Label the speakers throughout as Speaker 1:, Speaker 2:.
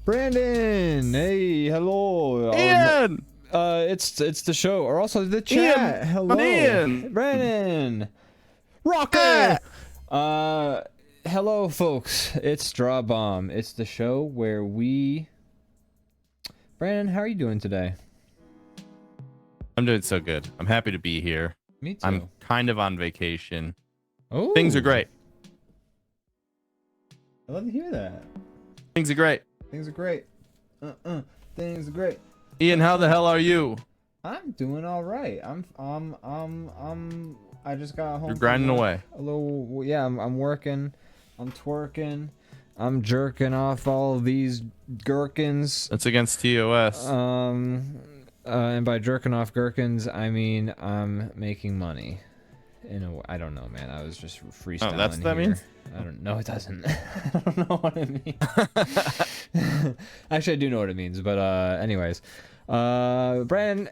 Speaker 1: Brandon, hey, hello.
Speaker 2: Ian!
Speaker 1: It's the show, or also the chat.
Speaker 2: Ian,
Speaker 1: hello,
Speaker 2: Ian.
Speaker 1: Brandon. Rocket. Hello, folks. It's DrawBomb. It's the show where we. Brandon, how are you doing today?
Speaker 2: I'm doing so good. I'm happy to be here.
Speaker 1: Me too.
Speaker 2: I'm kind of on vacation.
Speaker 1: Oh,
Speaker 2: Things are great.
Speaker 1: I love to hear that.
Speaker 2: Things are great.
Speaker 1: Things are great. Things are great.
Speaker 2: Ian, how the hell are you?
Speaker 1: I'm doing all right. I just got home.
Speaker 2: You're grinding away.
Speaker 1: A little, yeah. I'm working. I'm twerking. I'm jerking off all of these gherkins.
Speaker 2: That's against TOS.
Speaker 1: And by jerking off gherkins, I mean I'm making money. I don't know, man. I was just freestyling.
Speaker 2: Oh, that's what that
Speaker 1: here.
Speaker 2: means?
Speaker 1: I don't know. It doesn't. I don't know what it means. Actually, I do know what it means, but anyways, Brandon,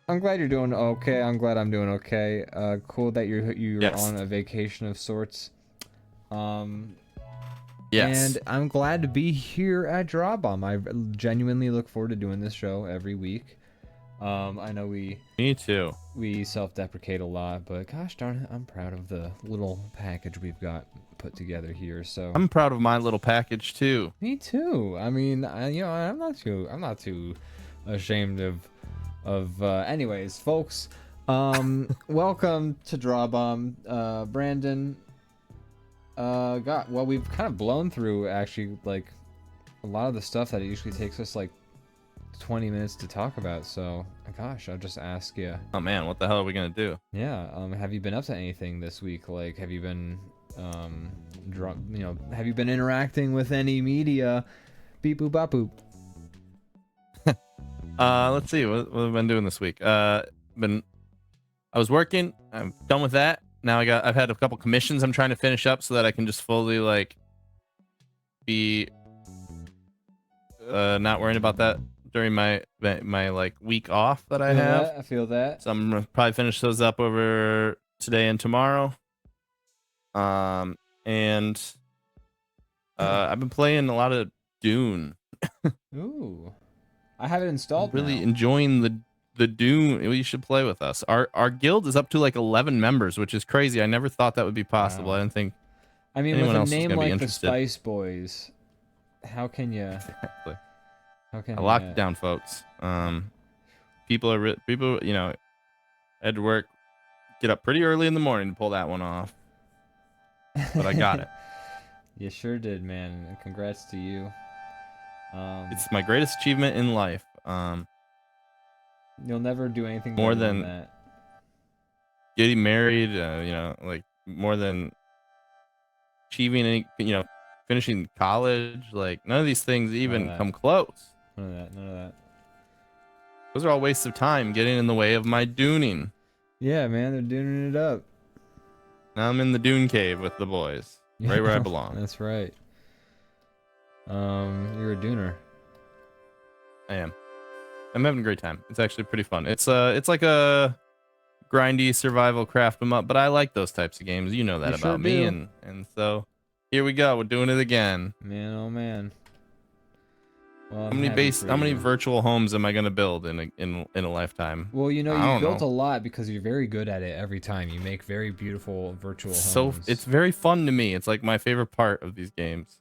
Speaker 1: I'm glad you're doing okay. I'm glad I'm doing okay. Cool that you're
Speaker 2: Yes.
Speaker 1: on a vacation of sorts.
Speaker 2: Yes.
Speaker 1: And I'm glad to be here at DrawBomb. I genuinely look forward to doing this show every week. I know
Speaker 2: Me too.
Speaker 1: we self-deprecate a lot, but gosh darn it, I'm proud of the little package we've got put together here. So
Speaker 2: I'm proud of my little package too.
Speaker 1: me too. I mean, I'm not too ashamed of anyways, folks. Welcome to DrawBomb. Brandon. Well, we've kind of blown through actually like a lot of the stuff that it usually takes us like 20 minutes to talk about, so gosh, I'll just ask you.
Speaker 2: Oh man, what the hell are we gonna do?
Speaker 1: Yeah, have you been up to anything this week? Like, have you been have you been interacting with any media? Beep boop bop boop.
Speaker 2: Let's see what have I been doing this week. I was working. I'm done with that. Now I've had a couple commissions I'm trying to finish up so that I can just fully like be not worrying about that during my like week off that I have.
Speaker 1: I feel that.
Speaker 2: So I'm gonna probably finish those up over today and tomorrow. And I've been playing a lot of Dune.
Speaker 1: Ooh, I have it installed.
Speaker 2: Really
Speaker 1: now.
Speaker 2: enjoying the Dune. You should play with us. Our guild is up to like 11 members, which is crazy. I never thought that would be possible.
Speaker 1: Wow.
Speaker 2: I didn't think.
Speaker 1: I mean,
Speaker 2: anyone
Speaker 1: with a
Speaker 2: else is
Speaker 1: name
Speaker 2: gonna be
Speaker 1: like the
Speaker 2: interested.
Speaker 1: Spice Boys, how can you?
Speaker 2: Exactly.
Speaker 1: How can
Speaker 2: I locked it down, folks. People, you know, I had to work, get up pretty early in the morning to pull that one off, but I got it.
Speaker 1: You sure did, man. And congrats to you.
Speaker 2: It's my greatest achievement in life.
Speaker 1: You'll never do anything
Speaker 2: more
Speaker 1: better
Speaker 2: than
Speaker 1: that.
Speaker 2: getting married. You know, like more than achieving any. You know, finishing college. Like none of these things even come close.
Speaker 1: None of that. None of that.
Speaker 2: Those are all wastes of time getting in the way of my duning.
Speaker 1: Yeah, man, they're doing it up.
Speaker 2: Now I'm in the Dune cave with the boys, right where I belong.
Speaker 1: That's right. You're a dooner.
Speaker 2: I am. I'm having a great time. It's actually pretty fun. It's like a grindy survival craft 'em up, but I like those types of games. You know that
Speaker 1: You
Speaker 2: about
Speaker 1: sure
Speaker 2: me,
Speaker 1: do.
Speaker 2: and so here we go. We're doing it again.
Speaker 1: Man, oh man. Well,
Speaker 2: How many virtual homes am I gonna build in a lifetime?
Speaker 1: Well, you know,
Speaker 2: I
Speaker 1: you
Speaker 2: don't
Speaker 1: built
Speaker 2: know.
Speaker 1: a lot because you're very good at it every time. You make very beautiful virtual
Speaker 2: So
Speaker 1: homes.
Speaker 2: it's very fun to me. It's like my favorite part of these games.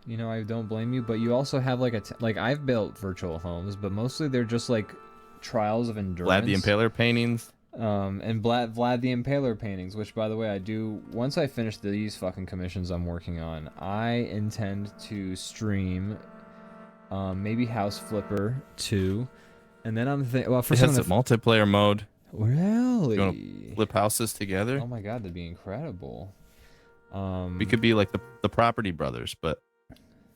Speaker 1: You know, I don't blame you, but you also have like like I've built virtual homes, but mostly they're just like trials of endurance.
Speaker 2: Vlad the Impaler paintings.
Speaker 1: And Vlad the Impaler paintings, which by the way, I do once I finish these fucking commissions I'm working on, I intend to stream maybe House Flipper 2, and then I'm thinking, well,
Speaker 2: It
Speaker 1: first
Speaker 2: has a multiplayer mode.
Speaker 1: well, Really?
Speaker 2: You want to flip houses together?
Speaker 1: Oh my god, that'd be incredible.
Speaker 2: We could be like the Property Brothers, but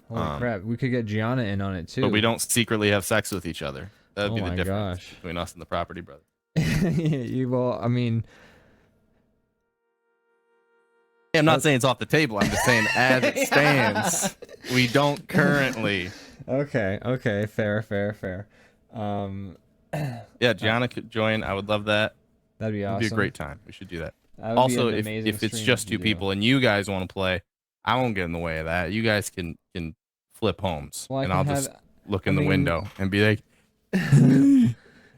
Speaker 1: Holy crap, we could get Gianna in on it too.
Speaker 2: but we don't secretly have sex with each other. That'd
Speaker 1: Oh
Speaker 2: be the
Speaker 1: my
Speaker 2: difference
Speaker 1: gosh.
Speaker 2: between us and the Property Brothers.
Speaker 1: Well, I mean,
Speaker 2: I'm not saying it's off the table. I'm just saying as it stands, we don't currently.
Speaker 1: Okay, fair.
Speaker 2: Yeah, Gianna could join. I would love that.
Speaker 1: That'd be awesome.
Speaker 2: It'd be a great time. We should do that.
Speaker 1: That would
Speaker 2: Also,
Speaker 1: be an
Speaker 2: if
Speaker 1: amazing
Speaker 2: it's
Speaker 1: stream
Speaker 2: just
Speaker 1: to
Speaker 2: two people and you guys want to play, I won't get in the way of that. You guys can flip homes,
Speaker 1: Well,
Speaker 2: and I'll just look in
Speaker 1: I
Speaker 2: the
Speaker 1: mean-
Speaker 2: window and be like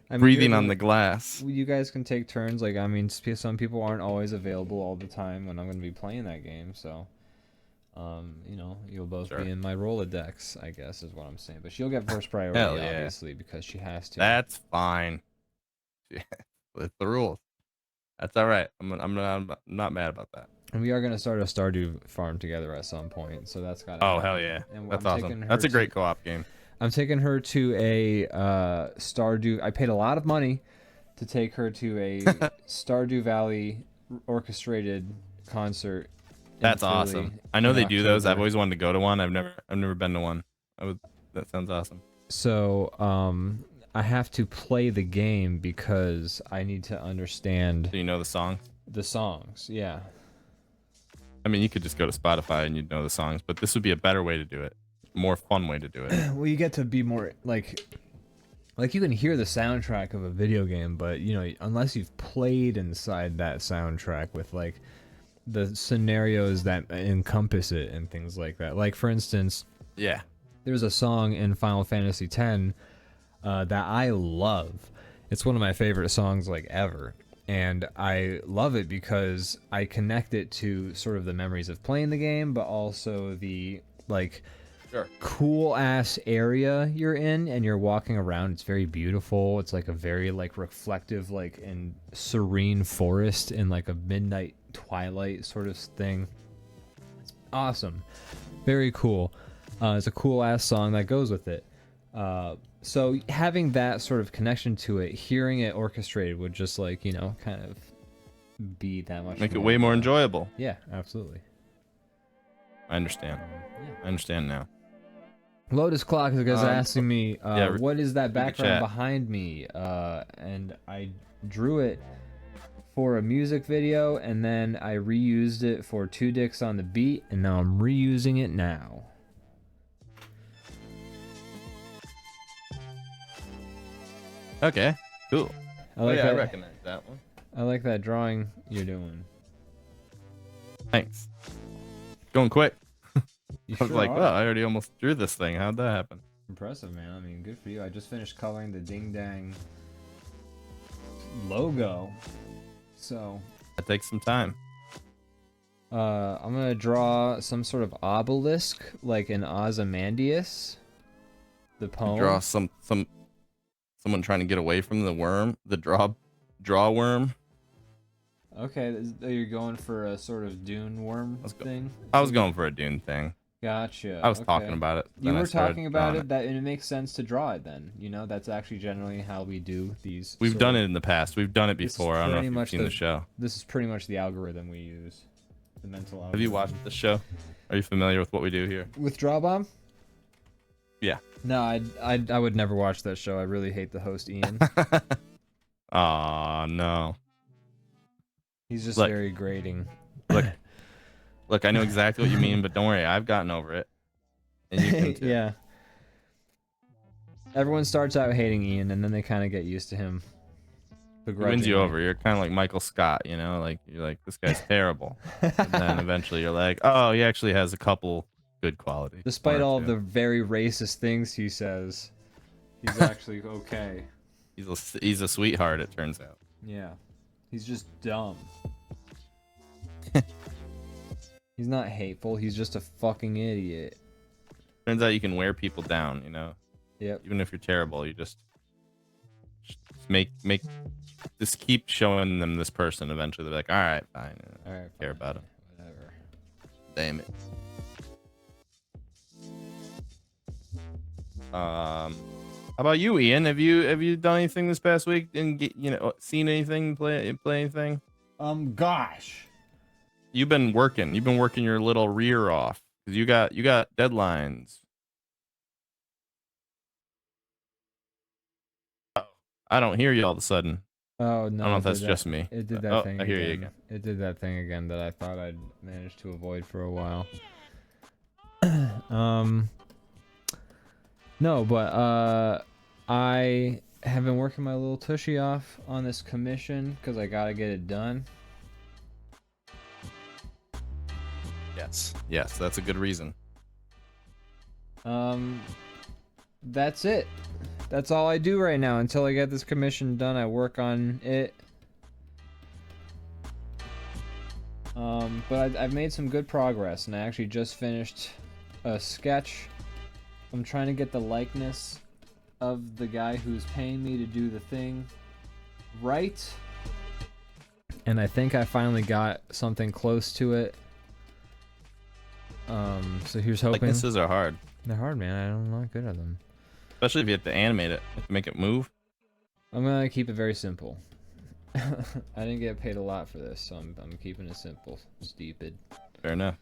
Speaker 1: I mean,
Speaker 2: breathing on the glass.
Speaker 1: You guys can take turns. Like, I mean, some people aren't always available all the time when I'm going to be playing that game. So, you know, you'll both
Speaker 2: Sure.
Speaker 1: be in my Rolodex, I guess, is what I'm saying. But she'll get first priority,
Speaker 2: Hell yeah.
Speaker 1: obviously, because she has to.
Speaker 2: That's fine. Yeah, it's the rules. That's all right. I'm not mad about that.
Speaker 1: And we are going to start a Stardew farm together at some point. So that's got to
Speaker 2: Oh hell yeah,
Speaker 1: And
Speaker 2: that's
Speaker 1: I'm taking
Speaker 2: awesome.
Speaker 1: her
Speaker 2: That's a
Speaker 1: to-
Speaker 2: great co-op game.
Speaker 1: I'm taking her to a Stardew. I paid a lot of money to take her to a Stardew Valley orchestrated concert. in
Speaker 2: That's
Speaker 1: Philly
Speaker 2: awesome. I know
Speaker 1: in
Speaker 2: they do those. I've
Speaker 1: October.
Speaker 2: always wanted to go to one. I've never been to one. That sounds awesome.
Speaker 1: So I have to play the game because I need to understand
Speaker 2: Do you know the song?
Speaker 1: the songs. Yeah.
Speaker 2: I mean, you could just go to Spotify and you'd know the songs, but this would be a better way to do it. More fun way to do it.
Speaker 1: Well, you get to be more like you can hear the soundtrack of a video game, but you know, unless you've played inside that soundtrack with like the scenarios that encompass it and things like that. Like for instance,
Speaker 2: Yeah.
Speaker 1: there's a song in Final Fantasy X that I love. It's one of my favorite songs like ever. And I love it because I connect it to sort of the memories of playing the game, but also the like
Speaker 2: Sure.
Speaker 1: cool ass area you're in and you're walking around. It's very beautiful. It's like a very like reflective, like and serene forest in like a midnight twilight sort of thing. It's awesome. Very cool. It's a cool ass song that goes with it. So having that sort of connection to it, hearing it orchestrated would just like, you know, kind of be that much
Speaker 2: Make it way more enjoyable.
Speaker 1: Yeah, absolutely.
Speaker 2: I understand.
Speaker 1: Yeah.
Speaker 2: I understand now.
Speaker 1: Lotus Clock is asking me,
Speaker 2: yeah,
Speaker 1: what is that
Speaker 2: chat.
Speaker 1: background behind me? And I drew it for a music video, and then I reused it for Two Dicks on the Beat, and now I'm reusing it now.
Speaker 2: Okay. Cool.
Speaker 1: I like
Speaker 2: I
Speaker 1: that.
Speaker 2: recognize that one.
Speaker 1: I like that drawing you're doing.
Speaker 2: Thanks. Going quick.
Speaker 1: You
Speaker 2: I was
Speaker 1: sure
Speaker 2: like,
Speaker 1: are.
Speaker 2: well, I already almost drew this thing. How'd that happen?
Speaker 1: Impressive, man. I mean, good for you. I just finished coloring the Ding Dang logo. So,
Speaker 2: That takes some time.
Speaker 1: I'm gonna draw some sort of obelisk, like an Ozymandias. The poem.
Speaker 2: Draw someone trying to get away from the worm, the draw worm.
Speaker 1: Okay, you're going for a sort of dune worm thing?
Speaker 2: I was going for a Dune thing.
Speaker 1: Gotcha.
Speaker 2: I was
Speaker 1: okay.
Speaker 2: talking about it.
Speaker 1: You
Speaker 2: then I
Speaker 1: were
Speaker 2: started
Speaker 1: talking about
Speaker 2: drawing
Speaker 1: it, and it makes sense to draw it then. You know, that's actually generally how we do these.
Speaker 2: We've
Speaker 1: sort
Speaker 2: done
Speaker 1: of-
Speaker 2: it in the past. We've done it
Speaker 1: This is
Speaker 2: before. I don't know if
Speaker 1: pretty
Speaker 2: you've
Speaker 1: much
Speaker 2: seen the show.
Speaker 1: This is pretty much the algorithm we use. The mental algorithm.
Speaker 2: Have you watched the show? Are you familiar with what we do here?
Speaker 1: With DrawBomb?
Speaker 2: Yeah.
Speaker 1: No, I would never watch that show. I really hate the host, Ian.
Speaker 2: Aw, no.
Speaker 1: He's just
Speaker 2: Look.
Speaker 1: very grating.
Speaker 2: Look, I know exactly what you mean, but don't worry. I've gotten over it. And you can too.
Speaker 1: Yeah. Everyone starts out hating Ian, and then they kind of get used to him.
Speaker 2: He wins you over. You're kind of like Michael Scott, you know? Like, you're like, this guy's terrible. And then eventually you're like, oh, he actually has a couple good qualities.
Speaker 1: Despite
Speaker 2: One or
Speaker 1: all of
Speaker 2: two.
Speaker 1: the very racist things he says, he's actually okay.
Speaker 2: He's a sweetheart, it turns out.
Speaker 1: Yeah. He's just dumb. He's not hateful, he's just a fucking idiot.
Speaker 2: Turns out you can wear people down, you know?
Speaker 1: Yep.
Speaker 2: Even if you're terrible, you just just keep showing them this person. Eventually they're like, all right, fine. I
Speaker 1: Alright.
Speaker 2: don't care about him.
Speaker 1: Whatever.
Speaker 2: Damn it. How about you, Ian? Have you done anything this past week? Didn't get seen anything? Play anything?
Speaker 1: Gosh.
Speaker 2: You've been working. You've been working your little rear off because you got deadlines. I don't hear you all of a sudden.
Speaker 1: Oh no!
Speaker 2: I don't know if that's just me.
Speaker 1: It did that thing.
Speaker 2: I hear
Speaker 1: again.
Speaker 2: you again.
Speaker 1: It did that thing again that I thought I'd managed to avoid for a while. No, but I have been working my little tushy off on this commission because I gotta get it done.
Speaker 2: Yes, that's a good reason.
Speaker 1: That's it. That's all I do right now until I get this commission done. I work on it. But I've made some good progress, and I actually just finished a sketch. I'm trying to get the likeness of the guy who's paying me to do the thing right. And I think I finally got something close to it. So here's hoping.
Speaker 2: Likenesses are hard.
Speaker 1: They're hard, man. I'm not good at them.
Speaker 2: Especially if you have to animate it. You have to make it move.
Speaker 1: I'm gonna keep it very simple. I didn't get paid a lot for this, so I'm keeping it simple. Stupid.
Speaker 2: Fair enough.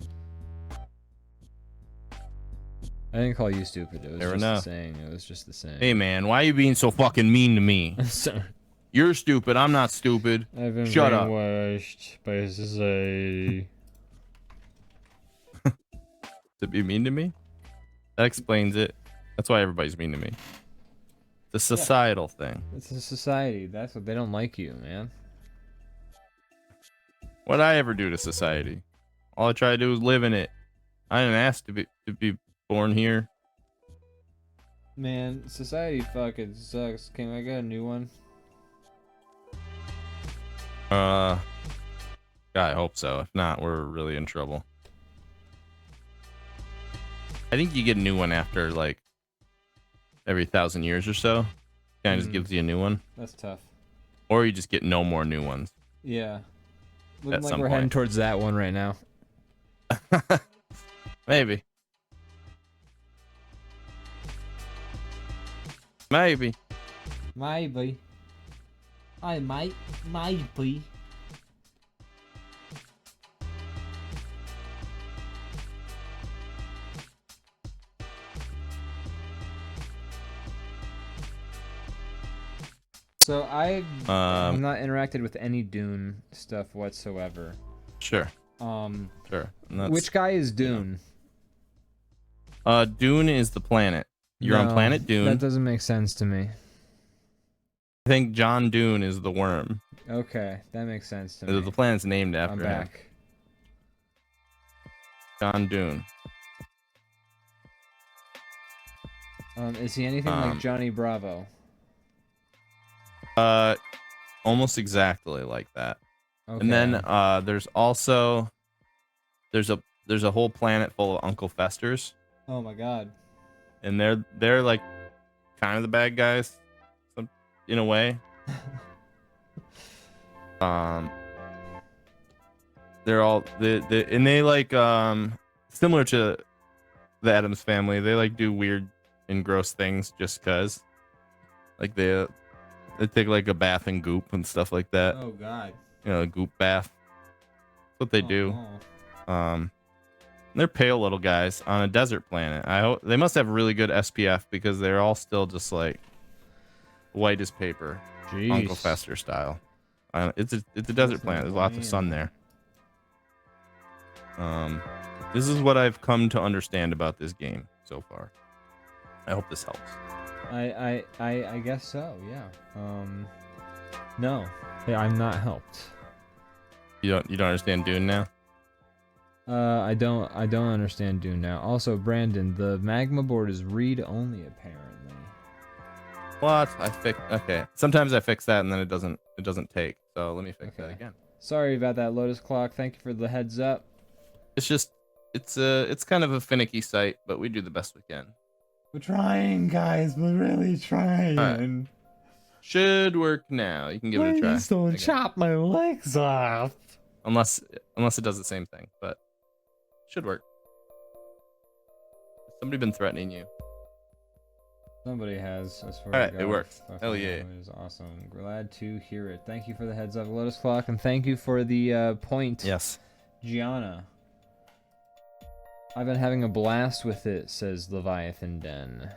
Speaker 1: I didn't call you stupid. It was just the saying. It was just the saying.
Speaker 2: Hey man, why are you being so fucking mean to me?
Speaker 1: Sorry.
Speaker 2: You're stupid. I'm not stupid.
Speaker 1: I've been
Speaker 2: Shut up.
Speaker 1: brainwashed by society.
Speaker 2: To be mean to me? That explains it. That's why everybody's mean to me. The societal thing.
Speaker 1: It's a society. That's what they don't like you, man.
Speaker 2: What'd I ever do to society? All I try to do is live in it. I didn't ask to be born here.
Speaker 1: Man, society fucking sucks. Can I get a new one?
Speaker 2: Yeah, I hope so. If not, we're really in trouble. I think you get a new one after like every 1,000 years or so. Kind of just gives you a new one.
Speaker 1: That's tough.
Speaker 2: Or you just get no more new ones.
Speaker 1: Yeah. Looking
Speaker 2: At
Speaker 1: like
Speaker 2: some
Speaker 1: we're
Speaker 2: point.
Speaker 1: heading towards that one right now.
Speaker 2: Maybe. Maybe.
Speaker 1: Maybe. I might. Maybe. So I've not interacted with any Dune stuff whatsoever.
Speaker 2: Sure.
Speaker 1: Sure.
Speaker 2: And
Speaker 1: Which guy is Dune?
Speaker 2: Dune is the planet. You're on planet Dune.
Speaker 1: That doesn't make sense to me.
Speaker 2: I think John Dune is the worm.
Speaker 1: Okay, that makes sense to me.
Speaker 2: The planet's named after
Speaker 1: I'm
Speaker 2: him.
Speaker 1: back.
Speaker 2: John Dune.
Speaker 1: Is he anything like Johnny Bravo?
Speaker 2: Almost exactly like that.
Speaker 1: Okay.
Speaker 2: And then there's also there's a whole planet full of Uncle Festers.
Speaker 1: Oh my god.
Speaker 2: And they're like kind of the bad guys, in a way. They're all they like similar to the Addams Family. They like do weird and gross things just cause. Like they take like a bath in goop and stuff like that.
Speaker 1: Oh god.
Speaker 2: You know, a goop bath. That's what they do.
Speaker 1: No.
Speaker 2: They're pale little guys on a desert planet. I hope they must have really good SPF because they're all still just like white as paper.
Speaker 1: Jeez.
Speaker 2: Uncle Fester style. It's a desert planet. There's lots of sun there. This is what I've come to understand about this game so far. I hope this helps.
Speaker 1: I guess so, yeah. No. Yeah, I'm not helped.
Speaker 2: You don't understand Dune now?
Speaker 1: I don't understand Dune now. Also, Brandon, the magma board is read only apparently.
Speaker 2: What? Okay. Sometimes I fix that and then it doesn't take. So let me fix that again.
Speaker 1: Sorry about that, Lotus Clock. Thank you for the heads up.
Speaker 2: It's just it's kind of a finicky site, but we do the best we can.
Speaker 1: We're trying, guys. We're really trying.
Speaker 2: Right. Should work now. You can give it a try.
Speaker 1: Please don't chop my legs off.
Speaker 2: Unless it does the same thing, but should work. Has somebody been threatening you?
Speaker 1: Somebody has, I swear
Speaker 2: Alright,
Speaker 1: to God.
Speaker 2: it works.
Speaker 1: Fucking
Speaker 2: Hell yeah.
Speaker 1: It is awesome. Glad to hear it. Thank you for the heads up, Lotus Clock, and thank you for the point,
Speaker 2: Yes.
Speaker 1: Gianna. I've been having a blast with it, says Leviathan Den.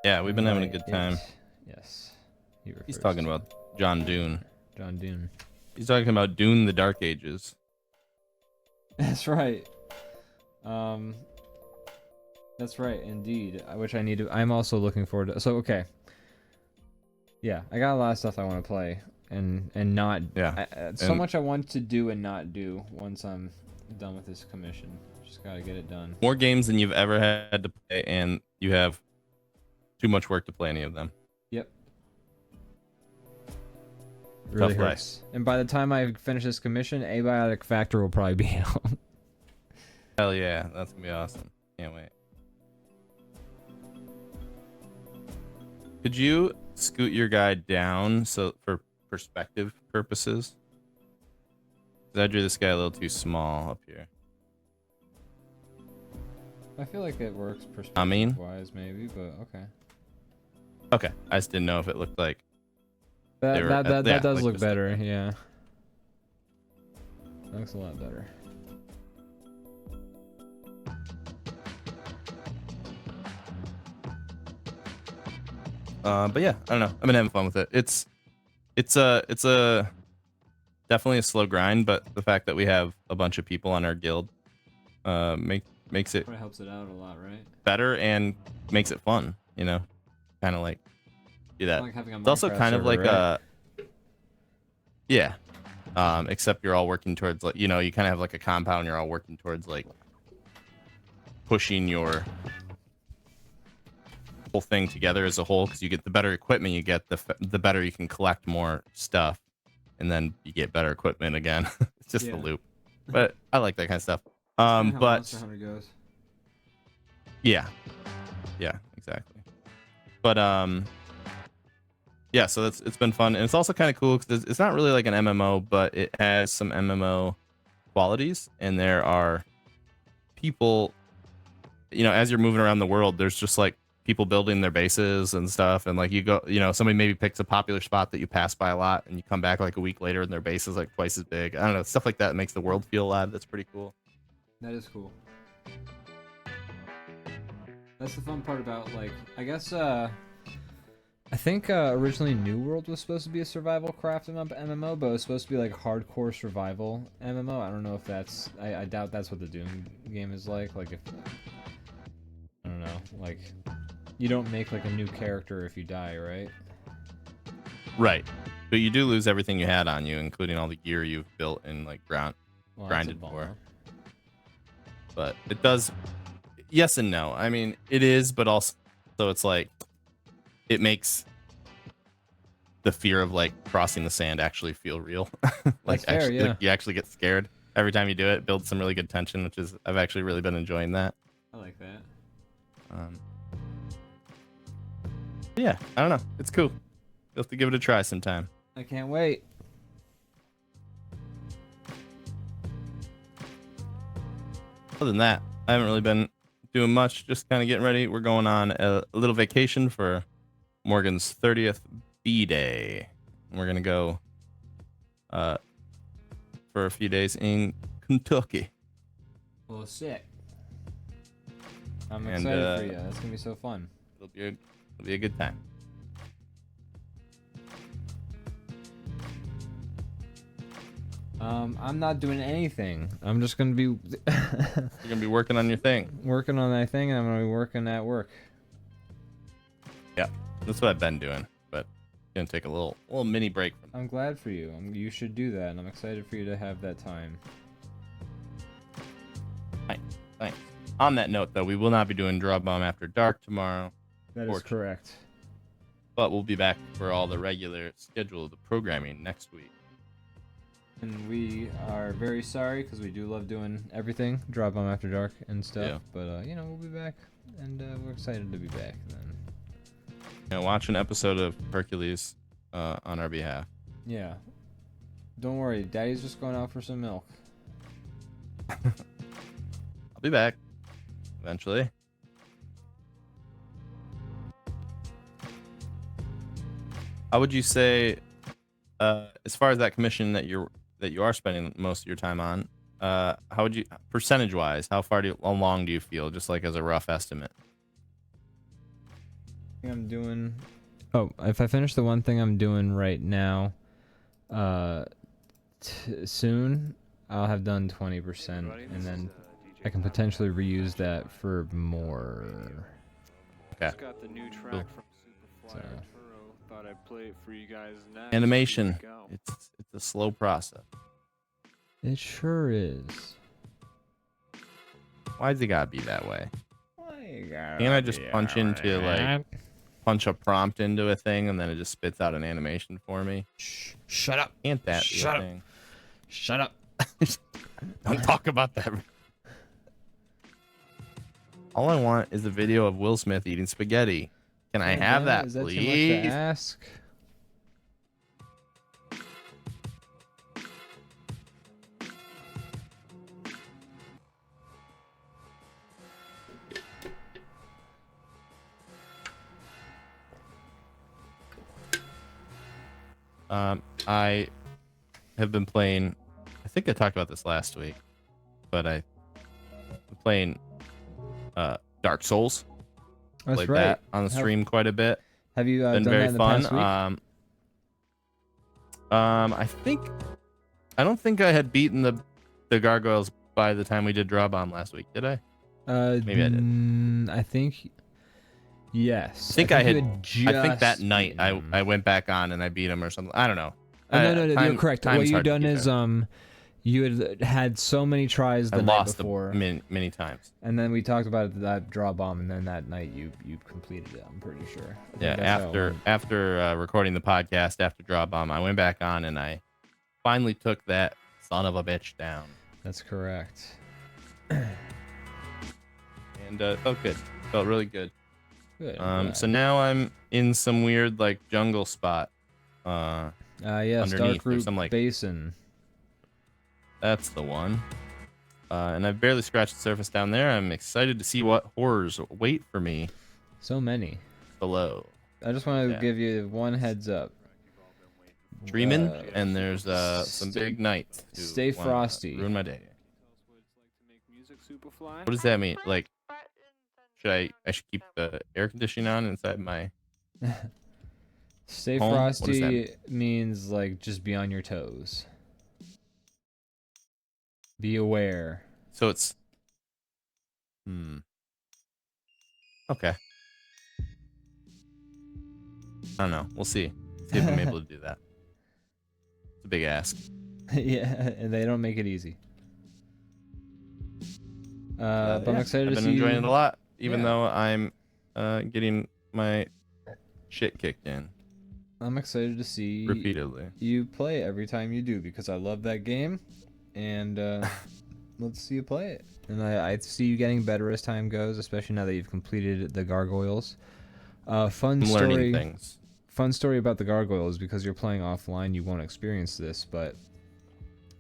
Speaker 2: Yeah, we've been having a good time.
Speaker 1: Yes.
Speaker 2: He's talking about John Dune.
Speaker 1: John Dune.
Speaker 2: He's talking about Dune: The Dark Ages.
Speaker 1: That's right. That's right, indeed. Which I need to. I'm also looking forward to. So okay. Yeah, I got a lot of stuff I want to play and not.
Speaker 2: Yeah.
Speaker 1: So much I want to do and not do once I'm done with this commission. Just gotta get it done.
Speaker 2: More games than you've ever had to play, and you have too much work to play any of them.
Speaker 1: Yep. It really
Speaker 2: Tough
Speaker 1: hurts. And by the time I finish this commission, Abiotic Factor will probably be out.
Speaker 2: Hell yeah, that's gonna be awesome. Can't wait. Could you scoot your guy down so for perspective purposes? 'Cause I drew this guy a little too small up here.
Speaker 1: I feel like it works
Speaker 2: I mean,
Speaker 1: perspective-wise, maybe, but okay.
Speaker 2: okay. I just didn't know if it looked like
Speaker 1: That
Speaker 2: were
Speaker 1: that,
Speaker 2: at-
Speaker 1: that,
Speaker 2: yeah,
Speaker 1: that does
Speaker 2: like
Speaker 1: look
Speaker 2: just
Speaker 1: better,
Speaker 2: like that.
Speaker 1: yeah. That looks a lot better.
Speaker 2: But yeah, I don't know. I've been having fun with it. It's a definitely a slow grind, but the fact that we have a bunch of people on our guild makes it
Speaker 1: Probably helps it out a lot, right?
Speaker 2: better and makes it fun. You know, kind of like do that.
Speaker 1: Like having a
Speaker 2: It's also
Speaker 1: Minecraft
Speaker 2: kind of
Speaker 1: server,
Speaker 2: like
Speaker 1: right?
Speaker 2: yeah. Except you're all working towards like you kind of have like a compound. You're all working towards like pushing your whole thing together as a whole because you get the better equipment you get, the better you can collect more stuff, and then you get better equipment again. It's just a loop. But I like that kind of stuff.
Speaker 1: How
Speaker 2: But
Speaker 1: Monster Hunter goes.
Speaker 2: yeah, exactly. But yeah, so it's been fun, and it's also kind of cool because it's not really like an MMO, but it has some MMO qualities, and there are people, as you're moving around the world, there's just like people building their bases and stuff, and like you go, somebody maybe picks a popular spot that you pass by a lot, and you come back like a week later, and their base is like twice as big. I don't know, stuff like that makes the world feel alive. That's pretty cool.
Speaker 1: That is cool. That's the fun part about, like, I guess, I think originally New World was supposed to be a survival craft MMO, but it was supposed to be like hardcore survival MMO. I don't know if that's, I doubt that's what the Doom game is like. Like, if, I don't know, like, you don't make like a new character if you die, right?
Speaker 2: Right, but you do lose everything you had on you, including all the gear you've built and like grinded for. But it does, yes and no. I mean, it is, but also it's like it makes the fear of like crossing the sand actually feel real. Like
Speaker 1: That's fair,
Speaker 2: actually,
Speaker 1: yeah.
Speaker 2: like, you actually get scared every time you do it. It builds some really good tension, which is I've actually really been enjoying that.
Speaker 1: I like that.
Speaker 2: Yeah, I don't know. It's cool. You'll have to give it a try sometime.
Speaker 1: I can't wait.
Speaker 2: Other than that, I haven't really been doing much. Just kind of getting ready. We're going on a little vacation for Morgan's 30th B-Day. We're gonna go for a few days in Kentucky.
Speaker 1: Well, sick. I'm
Speaker 2: And,
Speaker 1: excited for you. That's gonna be so fun.
Speaker 2: It'll be a good time.
Speaker 1: I'm not doing anything. I'm just gonna be
Speaker 2: You're gonna be working on your thing.
Speaker 1: working on that thing, and I'm gonna be working at work.
Speaker 2: Yeah, that's what I've been doing. But gonna take a little mini break from.
Speaker 1: I'm glad for you. You should do that, and I'm excited for you to have that time.
Speaker 2: Thanks. On that note, though, we will not be doing DrawBomb After Dark tomorrow,
Speaker 1: That is correct.
Speaker 2: but we'll be back for all the regular schedule of the programming next week.
Speaker 1: And we are very sorry because we do love doing everything, DrawBomb After Dark and stuff.
Speaker 2: Yeah.
Speaker 1: But we'll be back, and we're excited to be back then.
Speaker 2: Watch an episode of Hercules on our behalf.
Speaker 1: Yeah. Don't worry, Daddy's just going out for some milk.
Speaker 2: I'll be back eventually. how would you say, as far as that commission that you are spending most of your time on, how would you, percentage wise, how long do you feel, just like as a rough estimate?
Speaker 1: I'm doing. Oh, if I finish the one thing I'm doing right now, soon I'll have done 20%, and then I can potentially reuse that for more.
Speaker 2: Okay.
Speaker 3: Just got the new track from Superfly Arturo. Thought I'd play it for you guys next.
Speaker 2: Animation. It's a slow process.
Speaker 1: It sure is.
Speaker 2: Why's it gotta be that way?
Speaker 1: Can't
Speaker 2: Can't I just punch into like punch a prompt into a thing and then it just spits out an animation for me?
Speaker 1: Shut up.
Speaker 2: Can't that be a thing?
Speaker 1: Shut up.
Speaker 2: Don't talk about that. All I want is a video of Will Smith eating spaghetti. Can I have that,
Speaker 1: is that
Speaker 2: please?
Speaker 1: too much to ask?
Speaker 2: I have been playing, I think I talked about this last week, but I've been playing Dark Souls.
Speaker 1: That's
Speaker 2: Played
Speaker 1: right.
Speaker 2: that on the stream quite a bit.
Speaker 1: Have you
Speaker 2: Been
Speaker 1: done
Speaker 2: very
Speaker 1: that in the
Speaker 2: fun.
Speaker 1: past week?
Speaker 2: I don't think I had beaten the gargoyles by the time we did DrawBomb last week, did I? Maybe I did.
Speaker 1: I think yes.
Speaker 2: I think I think that
Speaker 1: just
Speaker 2: night
Speaker 1: beaten him.
Speaker 2: I went back on and I beat him or something. I don't know.
Speaker 1: No, you're correct. What
Speaker 2: time's
Speaker 1: you
Speaker 2: hard to
Speaker 1: done
Speaker 2: keep
Speaker 1: is
Speaker 2: track.
Speaker 1: you had so many tries the
Speaker 2: I
Speaker 1: night
Speaker 2: lost
Speaker 1: before,
Speaker 2: many times.
Speaker 1: and then we talked about it, that DrawBomb, and then that night you completed it. I'm pretty sure. I think
Speaker 2: Yeah,
Speaker 1: that's how it went.
Speaker 2: after recording the podcast after DrawBomb, I went back on and I finally took that son of a bitch down.
Speaker 1: That's correct.
Speaker 2: And it felt good. Felt really good.
Speaker 1: Good.
Speaker 2: So now I'm in some weird like jungle spot.
Speaker 1: Yes,
Speaker 2: underneath,
Speaker 1: Dark
Speaker 2: there's
Speaker 1: Root
Speaker 2: some, like-
Speaker 1: Basin.
Speaker 2: That's the one. And I've barely scratched the surface down there. I'm excited to see what horrors wait for me
Speaker 1: So many.
Speaker 2: below.
Speaker 1: I just want to
Speaker 2: Yeah.
Speaker 1: give you one heads up.
Speaker 2: Dreaming, and there's some big knights. who
Speaker 1: stay
Speaker 2: wanna
Speaker 1: frosty.
Speaker 2: Ruin my day.
Speaker 3: What it's like to make music, Superfly.
Speaker 2: What does that mean? Like, I should keep the air conditioning on inside my.
Speaker 1: Stay
Speaker 2: Home? What does that
Speaker 1: frosty means like just be on your toes. Be aware.
Speaker 2: So it's. Okay. I don't know. We'll see. See if I'm able to do that. It's a big ask.
Speaker 1: Yeah, and they don't make it easy. But I'm excited
Speaker 2: I've
Speaker 1: to
Speaker 2: been
Speaker 1: see
Speaker 2: enjoying it a lot, even
Speaker 1: Yeah.
Speaker 2: though I'm getting my shit kicked in
Speaker 1: I'm excited to see
Speaker 2: repeatedly.
Speaker 1: you play every time you do, because I love that game, and let's see you play it. And I see you getting better as time goes, especially now that you've completed the gargoyles. Fun
Speaker 2: I'm
Speaker 1: story.
Speaker 2: learning things.
Speaker 1: Fun story about the gargoyles, because you're playing offline, you won't experience this, but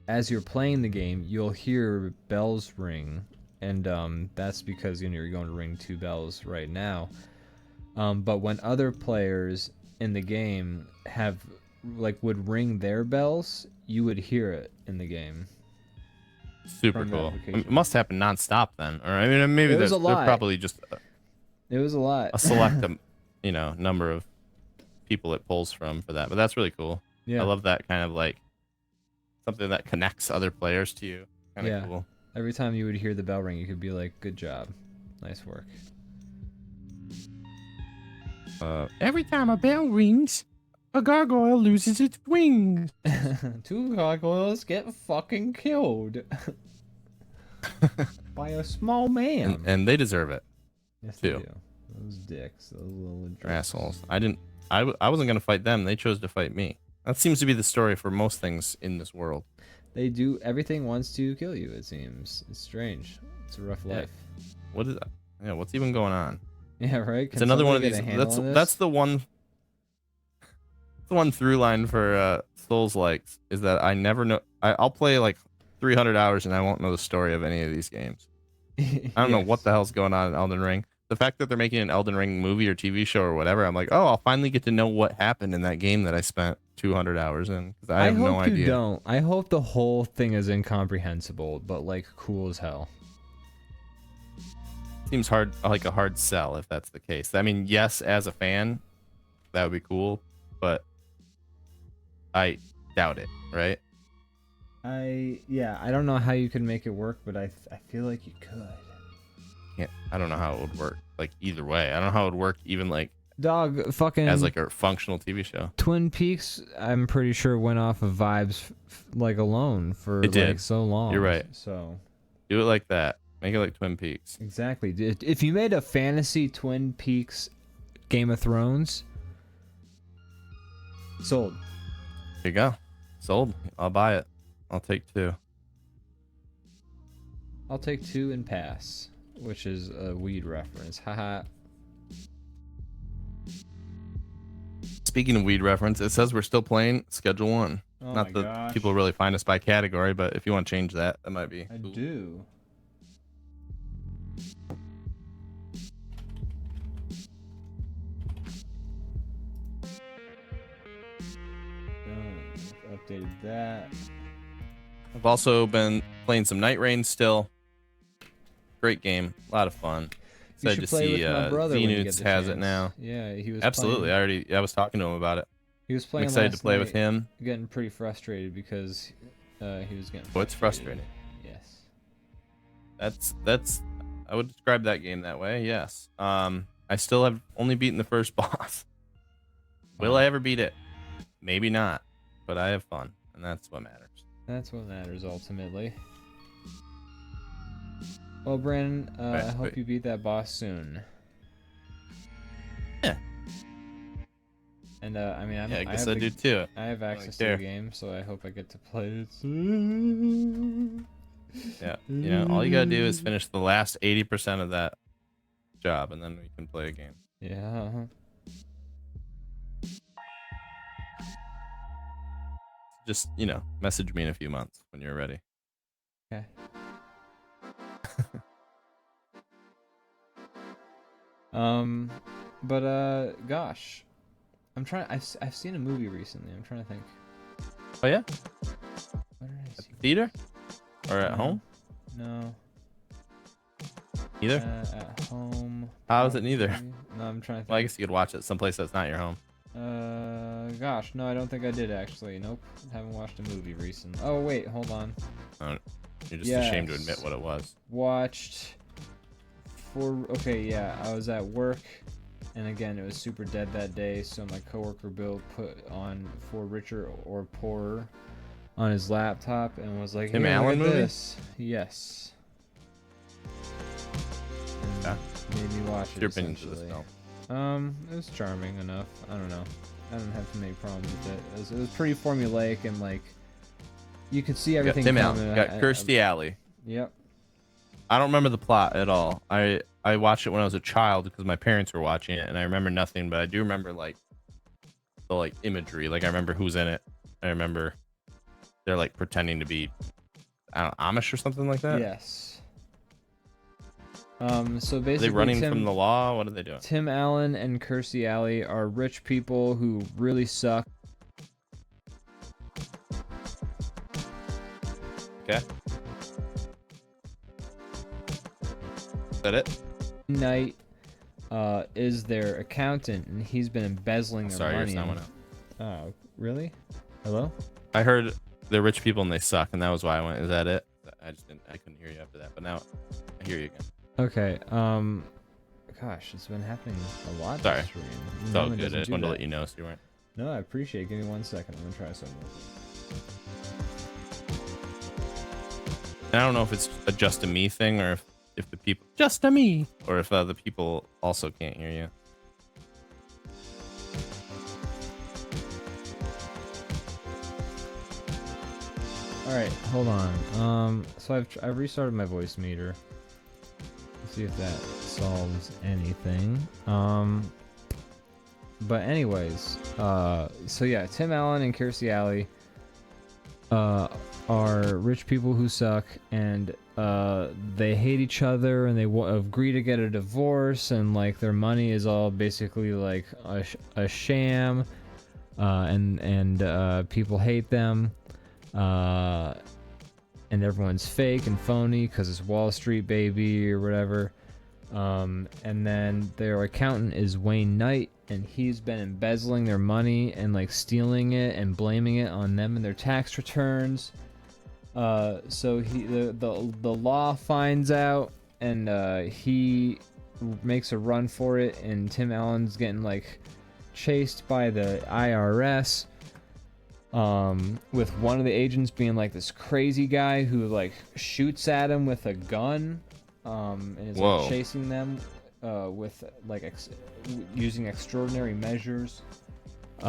Speaker 1: as you're playing the game, you'll hear bells ring, and that's because you're going to ring 2 bells right now. But when other players in the game would ring their bells, you would hear it in the game.
Speaker 2: Super
Speaker 1: from the
Speaker 2: cool.
Speaker 1: application.
Speaker 2: It must happen nonstop then, or I mean, maybe
Speaker 1: It was
Speaker 2: they're
Speaker 1: a lot.
Speaker 2: probably just
Speaker 1: It was a lot.
Speaker 2: a select, number of people it pulls from for that. But that's really cool.
Speaker 1: Yeah.
Speaker 2: I love that kind of like something that connects other players to you. Kind of
Speaker 1: Yeah.
Speaker 2: cool.
Speaker 1: Every time you would hear the bell ring, you could be like, "Good job, nice work."
Speaker 2: Every time a bell rings, a gargoyle loses its wings.
Speaker 1: 2 gargoyles get fucking killed by a small man.
Speaker 2: And they deserve it.
Speaker 1: Yes, they
Speaker 2: too.
Speaker 1: do. Those dicks, those little
Speaker 2: They're
Speaker 1: jerks.
Speaker 2: assholes. I wasn't gonna fight them. They chose to fight me. That seems to be the story for most things in this world.
Speaker 1: They do everything wants to kill you. It seems it's strange. It's a rough
Speaker 2: Yeah.
Speaker 1: life.
Speaker 2: What is that? Yeah, what's even going on?
Speaker 1: Yeah, right.
Speaker 2: It's another one of these. That's the one. The one through line for Souls likes is that I never know. I'll play like 300 hours and I won't know the story of any of these games. I don't know what the hell's going on in Elden Ring. the fact that they're making an Elden Ring movie or TV show or whatever, I'm like, oh, I'll finally get to know what happened in that game that I spent 200 hours in, because I have no idea.
Speaker 1: You don't. I hope the whole thing is incomprehensible, but like cool as hell.
Speaker 2: Seems hard, like a hard sell if that's the case. I mean, yes, as a fan, that would be cool, but I doubt it, right?
Speaker 1: I don't know how you could make it work, but I feel like you could.
Speaker 2: I don't know how it would work. Like either way, I don't know how it would work. Even like
Speaker 1: dog, fucking
Speaker 2: as like a functional TV show.
Speaker 1: Twin Peaks, I'm pretty sure went off of vibes like alone for like so long.
Speaker 2: You're right.
Speaker 1: So
Speaker 2: do it like that. Make it like Twin Peaks.
Speaker 1: Exactly. If you made a fantasy Twin Peaks Game of Thrones, sold.
Speaker 2: There you go. Sold. I'll buy it. I'll take 2.
Speaker 1: I'll take 2 and pass, which is a weed reference. Haha.
Speaker 2: Speaking of weed reference, it says we're still playing Schedule 1.
Speaker 1: Oh
Speaker 2: Not that people really find us by category, but if you want to change that, that might be.
Speaker 1: I do. Updated that.
Speaker 2: I've also been playing some Night Rain still. Great game, a lot of fun. Excited to see Xenudes has it now.
Speaker 1: Yeah, he was
Speaker 2: absolutely.
Speaker 1: Playing,
Speaker 2: I was talking to him about it.
Speaker 1: He was playing.
Speaker 2: I'm excited
Speaker 1: last
Speaker 2: to play
Speaker 1: night,
Speaker 2: with him.
Speaker 1: Getting pretty frustrated because he was getting.
Speaker 2: What's frustrating?
Speaker 1: Yes.
Speaker 2: That's. I would describe that game that way. Yes. I still have only beaten the first boss. Will I ever beat it? Maybe not. But I have fun, and that's what matters.
Speaker 1: That's what matters ultimately. Well, Brandon, I hope you beat that boss soon.
Speaker 2: Yeah.
Speaker 1: And I mean,
Speaker 2: I guess I do too.
Speaker 1: I have access to the game, so I hope I get to play it soon.
Speaker 2: Yeah, you know, all you gotta do is finish the last 80% of that job, and then we can play a game.
Speaker 1: Yeah.
Speaker 2: Just, you know, message me in a few months when you're ready.
Speaker 1: Okay. But gosh, I'm trying. I've seen a movie recently. I'm trying to think.
Speaker 2: Oh yeah.
Speaker 1: What did I see?
Speaker 2: At the theater or at home?
Speaker 1: No.
Speaker 2: Either.
Speaker 1: At home.
Speaker 2: How is it neither?
Speaker 1: No, I'm trying to think.
Speaker 2: Well, I guess you could watch it someplace that's not your home.
Speaker 1: Gosh, no, I don't think I did actually. Nope, haven't watched a movie recently. Oh wait, hold on.
Speaker 2: Oh, you're just ashamed to admit what it was.
Speaker 1: Watched. Okay, yeah, I was at work, and again, it was super dead that day. So my coworker Bill put on For Richer or Poorer on his laptop and was like,
Speaker 2: Tim
Speaker 1: "Hey,
Speaker 2: Allen
Speaker 1: look at
Speaker 2: movie?"
Speaker 1: this." Yes.
Speaker 2: Yeah.
Speaker 1: Made me watch it.
Speaker 2: Your opinion to this film?
Speaker 1: It was charming enough. I don't know. I don't have too many problems with it. It was pretty formulaic and like you could see everything.
Speaker 2: Tim Allen. Got Kirstie Alley.
Speaker 1: Yep.
Speaker 2: I don't remember the plot at all. I watched it when I was a child because my parents were watching it, and I remember nothing. But I do remember like the imagery. Like I remember who's in it. I remember they're like pretending to be, I don't know, Amish or something like that.
Speaker 1: Yes. So basically,
Speaker 2: are they running from the law? What are they doing?
Speaker 1: Tim Allen and Kirstie Alley are rich people who really suck.
Speaker 2: Okay. Is that it?
Speaker 1: Knight is their accountant, and he's been embezzling their money.
Speaker 2: Sorry, your sound went out.
Speaker 1: Oh, really? Hello?
Speaker 2: I heard they're rich people and they suck, and that was why I went. Is that it? I couldn't hear you after that, but now I hear you again.
Speaker 1: Okay. Gosh, it's been happening a lot.
Speaker 2: Sorry.
Speaker 1: This stream.
Speaker 2: It's all good. I just wanted to let you know so you weren't.
Speaker 1: No, I appreciate it. Give me 1 second. I'm gonna try something.
Speaker 2: And I don't know if it's a just a me thing or if the people just a me or if the people also can't hear you.
Speaker 1: All right, hold on. So I've restarted my voice meter. Let's see if that solves anything. But anyways, so yeah, Tim Allen and Kirstie Alley are rich people who suck, and they hate each other, and they agree to get a divorce, and like their money is all basically like a sham, and people hate them, and everyone's fake and phony because it's Wall Street, baby, or whatever. And then their accountant is Wayne Knight, and he's been embezzling their money and like stealing it and blaming it on them and their tax returns. So the law finds out, and he makes a run for it, and Tim Allen's getting like chased by the IRS. With one of the agents being like this crazy guy who like shoots at him with a gun. And is like chasing them with like using extraordinary measures.
Speaker 2: Is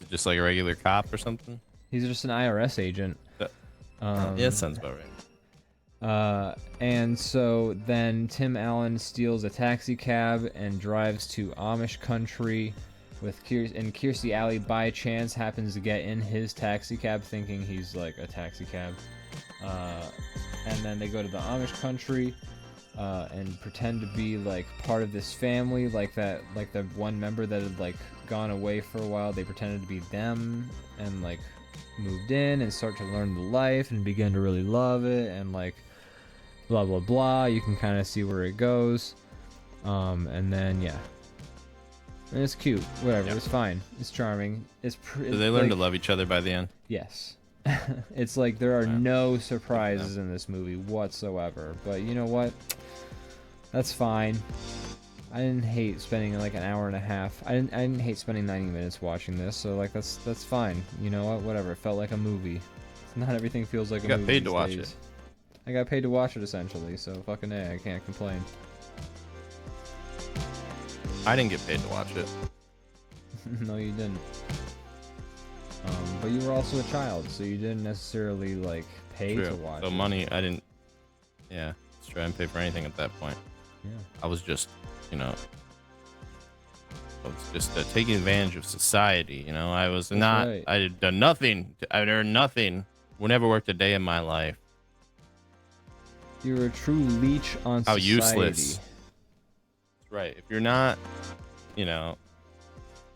Speaker 2: it just like a regular cop or something?
Speaker 1: He's just an IRS agent.
Speaker 2: Yeah, sounds about right.
Speaker 1: And so then Tim Allen steals a taxi cab and drives to Amish country with Kirstie Alley by chance happens to get in his taxi cab thinking he's like a taxi cab. And then they go to the Amish country and pretend to be like part of this family, like the one member that had like gone away for a while. They pretended to be them and like moved in and start to learn the life and begin to really love it and like blah blah blah. You can kind of see where it goes, and then yeah, and it's cute. Whatever, it's fine. It's charming.
Speaker 2: Do they learn to love each other by the end?
Speaker 1: Yes. It's like there are no surprises in this movie whatsoever, but you know what? That's fine. I didn't hate spending like an hour and a half. I didn't hate spending 90 minutes watching this, so like that's fine. You know what? Whatever. It felt like a movie. Not everything feels like a movie.
Speaker 2: You got paid to
Speaker 1: these
Speaker 2: watch
Speaker 1: days.
Speaker 2: it.
Speaker 1: I got paid to watch it essentially, so fucking A, I can't complain.
Speaker 2: I didn't get paid to watch it.
Speaker 1: No, you didn't. But you were also a child, so you didn't necessarily like pay to watch
Speaker 2: so
Speaker 1: it.
Speaker 2: Money, I didn't. Yeah, it's true. I didn't pay for anything at that point.
Speaker 1: Yeah.
Speaker 2: I was just, you know, I was just taking advantage of society. You know, I was not.
Speaker 1: Right.
Speaker 2: I had done nothing. I had earned nothing. I never worked a day in my life.
Speaker 1: You're a true leech on
Speaker 2: How
Speaker 1: society.
Speaker 2: useless. Right. If you're not, you know,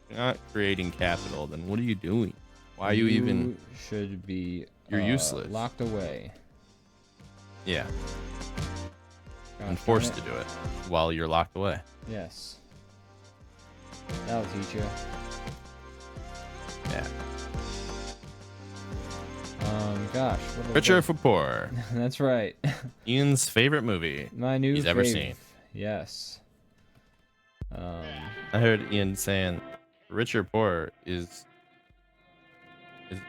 Speaker 2: if you're not creating capital, then what are you doing? Why are you even?
Speaker 1: Should be.
Speaker 2: You're useless.
Speaker 1: Locked away.
Speaker 2: Yeah.
Speaker 1: Gosh,
Speaker 2: And forced to do it while you're locked away.
Speaker 1: Yes. That'll teach you.
Speaker 2: Yeah.
Speaker 1: Gosh.
Speaker 2: Richer for Poor.
Speaker 1: That's right.
Speaker 2: Ian's favorite movie
Speaker 1: My new
Speaker 2: he's ever seen.
Speaker 1: Yes.
Speaker 2: I heard Ian saying Richer Poor is it's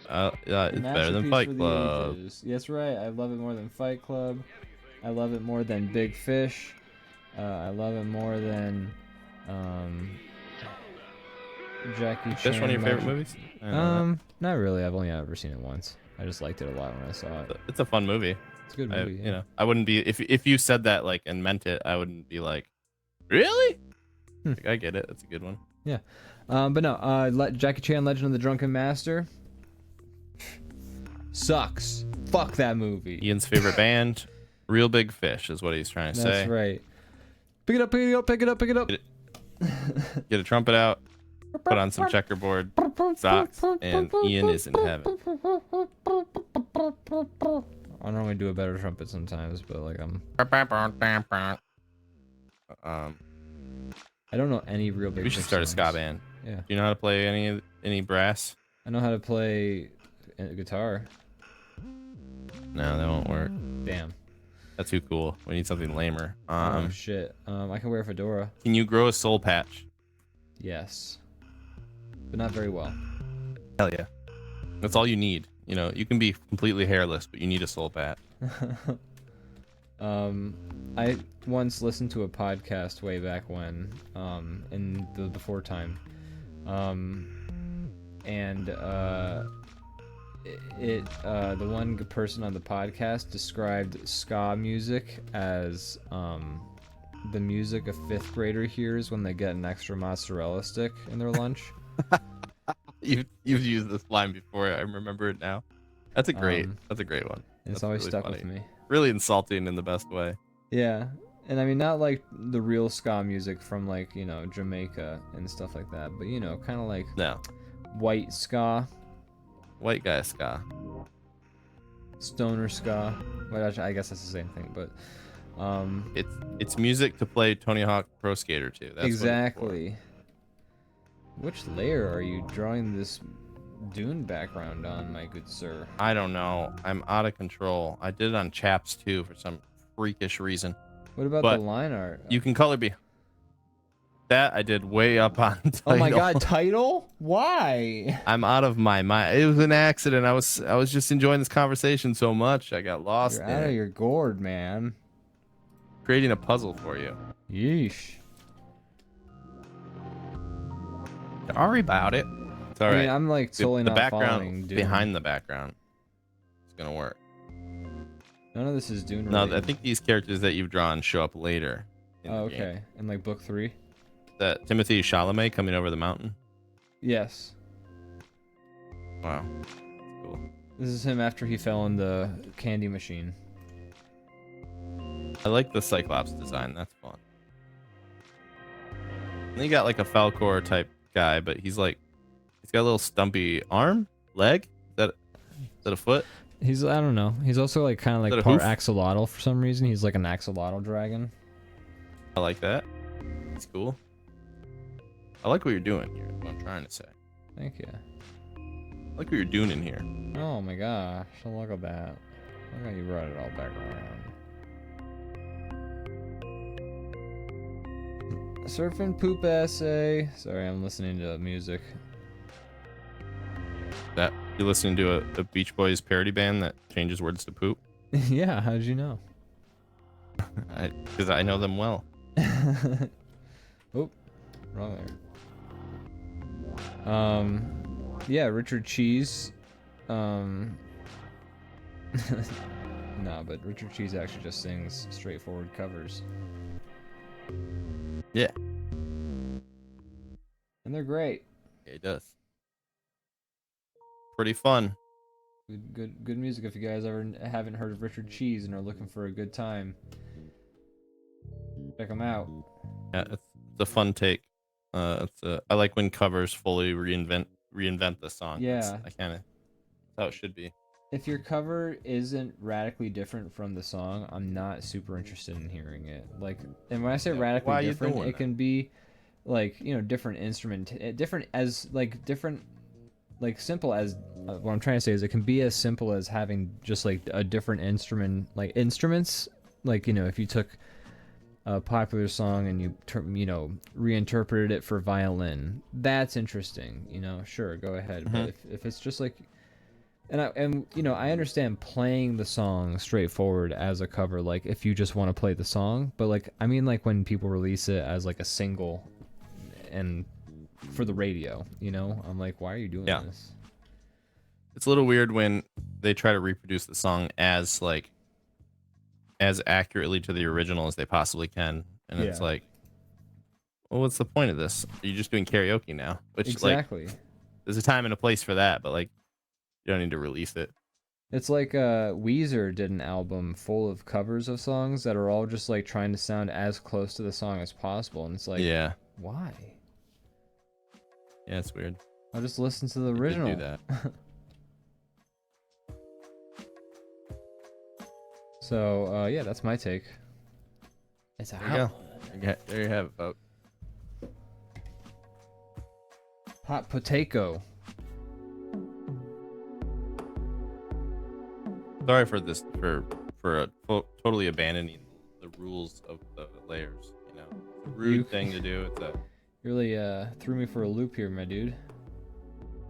Speaker 2: better than Fight Club.
Speaker 1: That's right. I love it more than Fight Club. I love it more than Big Fish. I love it more than Jackie Chan.
Speaker 2: Fish one of your favorite movies?
Speaker 1: Not really. I've only ever seen it once. I just liked it a lot when I saw it.
Speaker 2: It's a fun movie.
Speaker 1: It's a good movie.
Speaker 2: You know, I wouldn't be if you said that like and meant it. I wouldn't be like, really? Like, I get it. It's a good one.
Speaker 1: Yeah. But no. Jackie Chan: Legend of the Drunken Master sucks. Fuck that movie.
Speaker 2: Ian's favorite band, Real Big Fish, is what he's trying to say.
Speaker 1: That's right. Pick it up. Pick it up. Pick it up. Pick it up.
Speaker 2: Get a trumpet out. Put on some checkerboard socks, and Ian is in heaven.
Speaker 1: I normally do a better trumpet sometimes, but like I don't know any Real Big.
Speaker 2: We should start a ska band.
Speaker 1: Yeah.
Speaker 2: Do you know how to play any brass?
Speaker 1: I know how to play a guitar.
Speaker 2: No, that won't work.
Speaker 1: Damn.
Speaker 2: That's too cool. We need something lamer.
Speaker 1: Oh shit. I can wear a fedora.
Speaker 2: Can you grow a soul patch?
Speaker 1: Yes. But not very well.
Speaker 2: Hell yeah. That's all you need. You know, you can be completely hairless, but you need a soul patch.
Speaker 1: I once listened to a podcast way back when, in the before time, and the one person on the podcast described ska music as the music a fifth grader hears when they get an extra mozzarella stick in their lunch.
Speaker 2: You've used this line before. I remember it now. That's a great one.
Speaker 1: It's
Speaker 2: That's
Speaker 1: always
Speaker 2: really
Speaker 1: stuck
Speaker 2: funny.
Speaker 1: with me.
Speaker 2: Really insulting in the best way.
Speaker 1: Yeah, and I mean not like the real ska music from like Jamaica and stuff like that, but kind of like
Speaker 2: No,
Speaker 1: white ska,
Speaker 2: white guy ska.
Speaker 1: stoner ska. Well, I guess that's the same thing, but
Speaker 2: It's music to play Tony Hawk Pro Skater 2. That's
Speaker 1: exactly. Which layer are you drawing this Dune background on, my good sir?
Speaker 2: I don't know. I'm out of control. I did it on Chaps too for some freakish reason.
Speaker 1: What about
Speaker 2: But
Speaker 1: the line art?
Speaker 2: You can color be. That I did way up on title.
Speaker 1: Oh my god, title? Why?
Speaker 2: I'm out of my mind. It was an accident. I was just enjoying this conversation so much. I got lost
Speaker 1: You're
Speaker 2: in
Speaker 1: out of
Speaker 2: it.
Speaker 1: your gourd, man.
Speaker 2: Creating a puzzle for you.
Speaker 1: Yeesh.
Speaker 2: Sorry about it. It's all right.
Speaker 1: I mean, I'm like totally
Speaker 2: the
Speaker 1: not
Speaker 2: background
Speaker 1: following Dune.
Speaker 2: behind the background. It's gonna work.
Speaker 1: None of this is Dune
Speaker 2: No,
Speaker 1: related.
Speaker 2: I think these characters that you've drawn show up later. In
Speaker 1: Oh,
Speaker 2: the game.
Speaker 1: okay. In like book 3?
Speaker 2: That Timothy Chalamet coming over the mountain.
Speaker 1: Yes.
Speaker 2: Wow. Cool.
Speaker 1: This is him after he fell in the candy machine.
Speaker 2: I like the Cyclops design. That's fun. And you got like a Falcor type guy, but he's got a little stumpy arm, leg. Is that a foot?
Speaker 1: He's, I don't know. He's also like kind of
Speaker 2: that
Speaker 1: like
Speaker 2: a
Speaker 1: part
Speaker 2: hoof?
Speaker 1: axolotl for some reason. He's like an axolotl dragon.
Speaker 2: I like that. It's cool. I like what you're doing here. Is what I'm trying to say.
Speaker 1: Thank you.
Speaker 2: I like what you're doing in here.
Speaker 1: Oh my gosh. Look at that. Look how you brought it all back around. Surfing poop essay. Sorry, I'm listening to music.
Speaker 2: That you listening to a Beach Boys parody band that changes words to poop?
Speaker 1: Yeah, how did you know?
Speaker 2: Because I know them well.
Speaker 1: Oh, wrong there. Yeah, Richard Cheese. No, but Richard Cheese actually just sings straightforward covers.
Speaker 2: Yeah.
Speaker 1: And they're great.
Speaker 2: Yeah, it does. Pretty fun.
Speaker 1: Good music if you guys ever haven't heard of Richard Cheese and are looking for a good time. Check them out.
Speaker 2: Yeah, it's a fun take. I like when covers fully reinvent the song.
Speaker 1: Yeah.
Speaker 2: That's how it should be.
Speaker 1: If your cover isn't radically different from the song, I'm not super interested in hearing it. Like, and when I say
Speaker 2: Yeah, why
Speaker 1: radically
Speaker 2: are you
Speaker 1: different,
Speaker 2: doing
Speaker 1: it
Speaker 2: that?
Speaker 1: can be like, different instrument, different like simple as what I'm trying to say is it can be as simple as having just like a different instrument, like instruments, like, if you took a popular song and you reinterpreted it for violin, that's interesting, sure, go ahead.
Speaker 2: Mhm.
Speaker 1: But if it's just like, and I understand playing the song straightforward as a cover, like if you just want to play the song, but like I mean like when people release it as like a single and for the radio, I'm like, why are you doing
Speaker 2: Yeah.
Speaker 1: this?
Speaker 2: It's a little weird when they try to reproduce the song as accurately to the original as they possibly can, and it's
Speaker 1: Yeah.
Speaker 2: like, well, what's the point of this? You're just doing karaoke now, which
Speaker 1: Exactly.
Speaker 2: like there's a time and a place for that, but like you don't need to release it.
Speaker 1: It's like Weezer did an album full of covers of songs that are all just like trying to sound as close to the song as possible, and it's like,
Speaker 2: Yeah,
Speaker 1: why?
Speaker 2: it's weird.
Speaker 1: I'll just listen to the
Speaker 2: They
Speaker 1: original.
Speaker 2: do that.
Speaker 1: So yeah, that's my take. It's
Speaker 2: There you go. There you have it, folks.
Speaker 1: Hot potato.
Speaker 2: Sorry for this totally abandoning the rules of the layers. It's a rude thing to do.
Speaker 1: You really threw me for a loop here, my dude.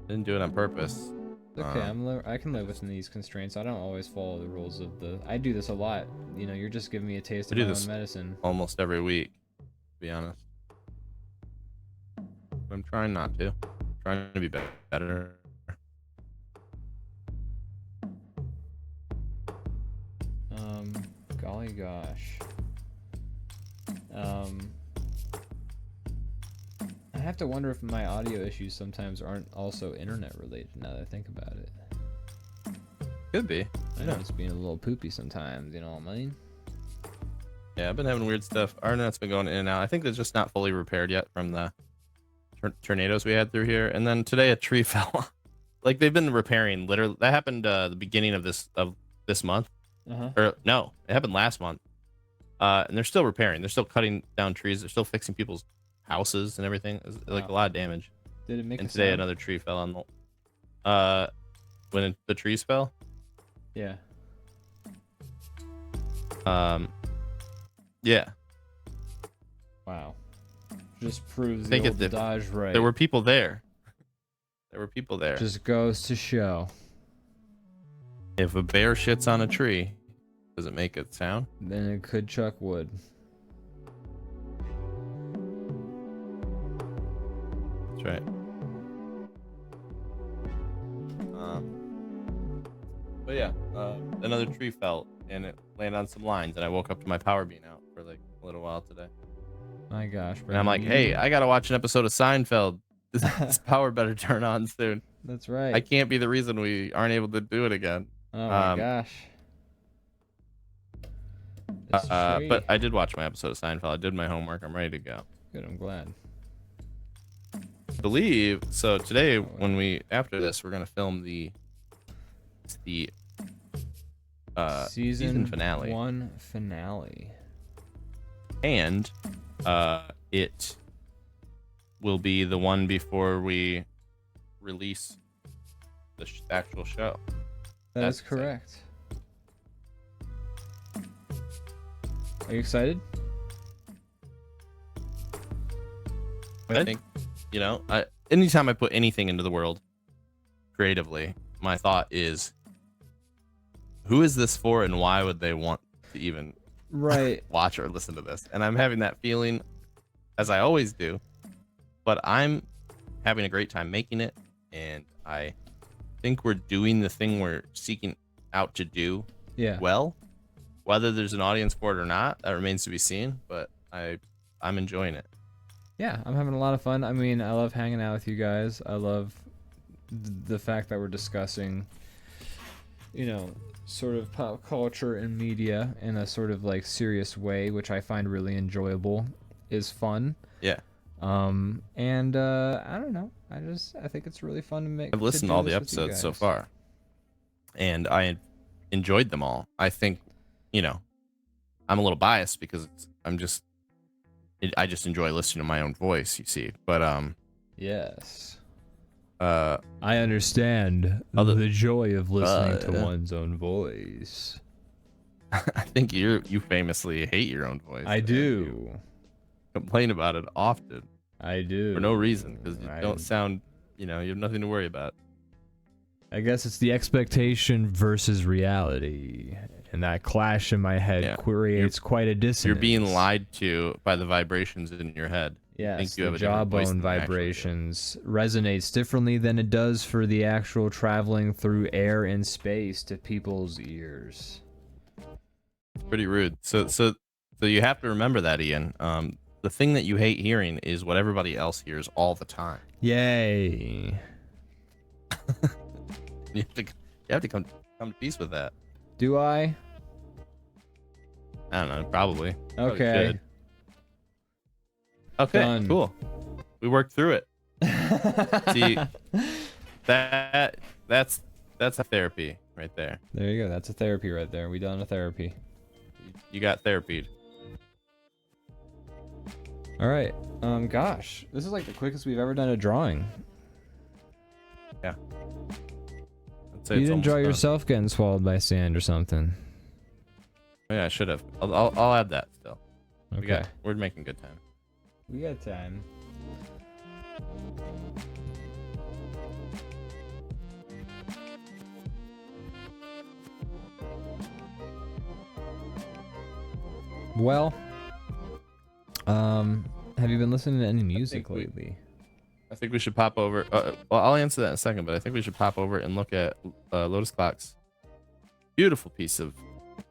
Speaker 2: Didn't do it on purpose.
Speaker 1: It's okay, I can live within these constraints. I don't always follow the rules of I do this a lot. You're just giving me a taste of
Speaker 2: do
Speaker 1: my
Speaker 2: this
Speaker 1: own medicine.
Speaker 2: Almost every week, to be honest. But I'm trying not to. I'm trying to be better.
Speaker 1: Golly gosh. have to wonder if my audio issues sometimes aren't also internet related now that I think about it.
Speaker 2: Could be.
Speaker 1: I know it's being a little poopy sometimes, you know what I mean?
Speaker 2: Yeah, I've been having weird stuff. Our internet's been going in and out. I think it's just not fully repaired yet from the tornadoes we had through here. And then today a tree fell. Like they've been repairing literally. That happened the beginning of this month. Or no, it happened last month. And they're still repairing. They're still cutting down trees. They're still fixing people's houses and everything. It's like a lot of damage.
Speaker 1: Did it make
Speaker 2: and
Speaker 1: a
Speaker 2: today
Speaker 1: sound?
Speaker 2: another tree fell on the when the trees fell.
Speaker 1: Yeah.
Speaker 2: Yeah.
Speaker 1: Wow. Just proves
Speaker 2: Think
Speaker 1: the
Speaker 2: it-
Speaker 1: old Dodge right.
Speaker 2: There were people there. There were people there.
Speaker 1: Just goes to show.
Speaker 2: If a bear shits on a tree, does it make a sound?
Speaker 1: Then it could chuck wood.
Speaker 2: That's right. But yeah, another tree fell and it landed on some lines, and I woke up to my power being out for like a little while today.
Speaker 1: My gosh,
Speaker 2: And I'm like, hey, I gotta watch an episode of Seinfeld. This power better turn on soon.
Speaker 1: That's right.
Speaker 2: I can't be the reason we aren't able to do it again.
Speaker 1: Oh my gosh. It's
Speaker 2: But I did watch my episode of Seinfeld. I did my homework. I'm ready to go.
Speaker 1: good. I'm glad.
Speaker 2: I believe so. Today, when we after this, we're gonna film the season finale.
Speaker 1: 1 finale.
Speaker 2: And it will be the one before we release the actual show.
Speaker 1: That's
Speaker 2: That's
Speaker 1: correct. Are you excited?
Speaker 2: I think, anytime I put anything into the world creatively, my thought is, who is this for and why would they want to even
Speaker 1: Right.
Speaker 2: watch or listen to this? And I'm having that feeling, as I always do, but I'm having a great time making it, and I think we're doing the thing we're seeking out to do
Speaker 1: Yeah.
Speaker 2: well. Whether there's an audience for it or not, that remains to be seen, but I'm enjoying it.
Speaker 1: Yeah, I'm having a lot of fun. I mean, I love hanging out with you guys. I love the fact that we're discussing, sort of pop culture and media in a sort of like serious way, which I find really enjoyable, is fun.
Speaker 2: Yeah.
Speaker 1: And I don't know. I think it's really fun to make.
Speaker 2: I've listened to all the episodes so far, and I enjoyed them all. I think, I'm a little biased because I just enjoy listening to my own voice, you see. But
Speaker 1: Yes.
Speaker 2: I
Speaker 1: I understand
Speaker 2: Other-
Speaker 1: the joy of listening to one's own voice.
Speaker 2: I think you famously hate your own voice.
Speaker 1: I
Speaker 2: and
Speaker 1: do.
Speaker 2: you complain about it often
Speaker 1: I do.
Speaker 2: for no reason because you don't sound, you have nothing to worry about.
Speaker 1: I guess it's the expectation versus reality, and that clash in my head creates quite a dissonance.
Speaker 2: You're being lied to by the vibrations in your head.
Speaker 1: Yes,
Speaker 2: think you
Speaker 1: the
Speaker 2: have a different voice
Speaker 1: jawbone
Speaker 2: than you actually do.
Speaker 1: vibrations resonates differently than it does for the actual traveling through air and space to people's ears.
Speaker 2: Pretty rude. So you have to remember that, Ian. The thing that you hate hearing is what everybody else hears all the time.
Speaker 1: Yay.
Speaker 2: You have to come to peace with that.
Speaker 1: Do I?
Speaker 2: I don't know. Probably.
Speaker 1: Okay.
Speaker 2: Should. Okay.
Speaker 1: Done.
Speaker 2: Cool. We worked through it. See, that's a therapy right there.
Speaker 1: There you go. That's a therapy right there. We done a therapy.
Speaker 2: You got therapied.
Speaker 1: All right. Gosh, this is like the quickest we've ever done a drawing.
Speaker 2: Yeah. I'd say
Speaker 1: You
Speaker 2: it's
Speaker 1: didn't
Speaker 2: almost
Speaker 1: draw
Speaker 2: done.
Speaker 1: yourself getting swallowed by sand or something.
Speaker 2: Oh, yeah, I should have. I'll add that still.
Speaker 1: Okay.
Speaker 2: We're making good time.
Speaker 1: We got time. Well, have you been listening to any music
Speaker 2: we-
Speaker 1: lately?
Speaker 2: I think we should pop over. Well, I'll answer that in a second, but I think we should pop over and look at Lotus Clock's beautiful piece of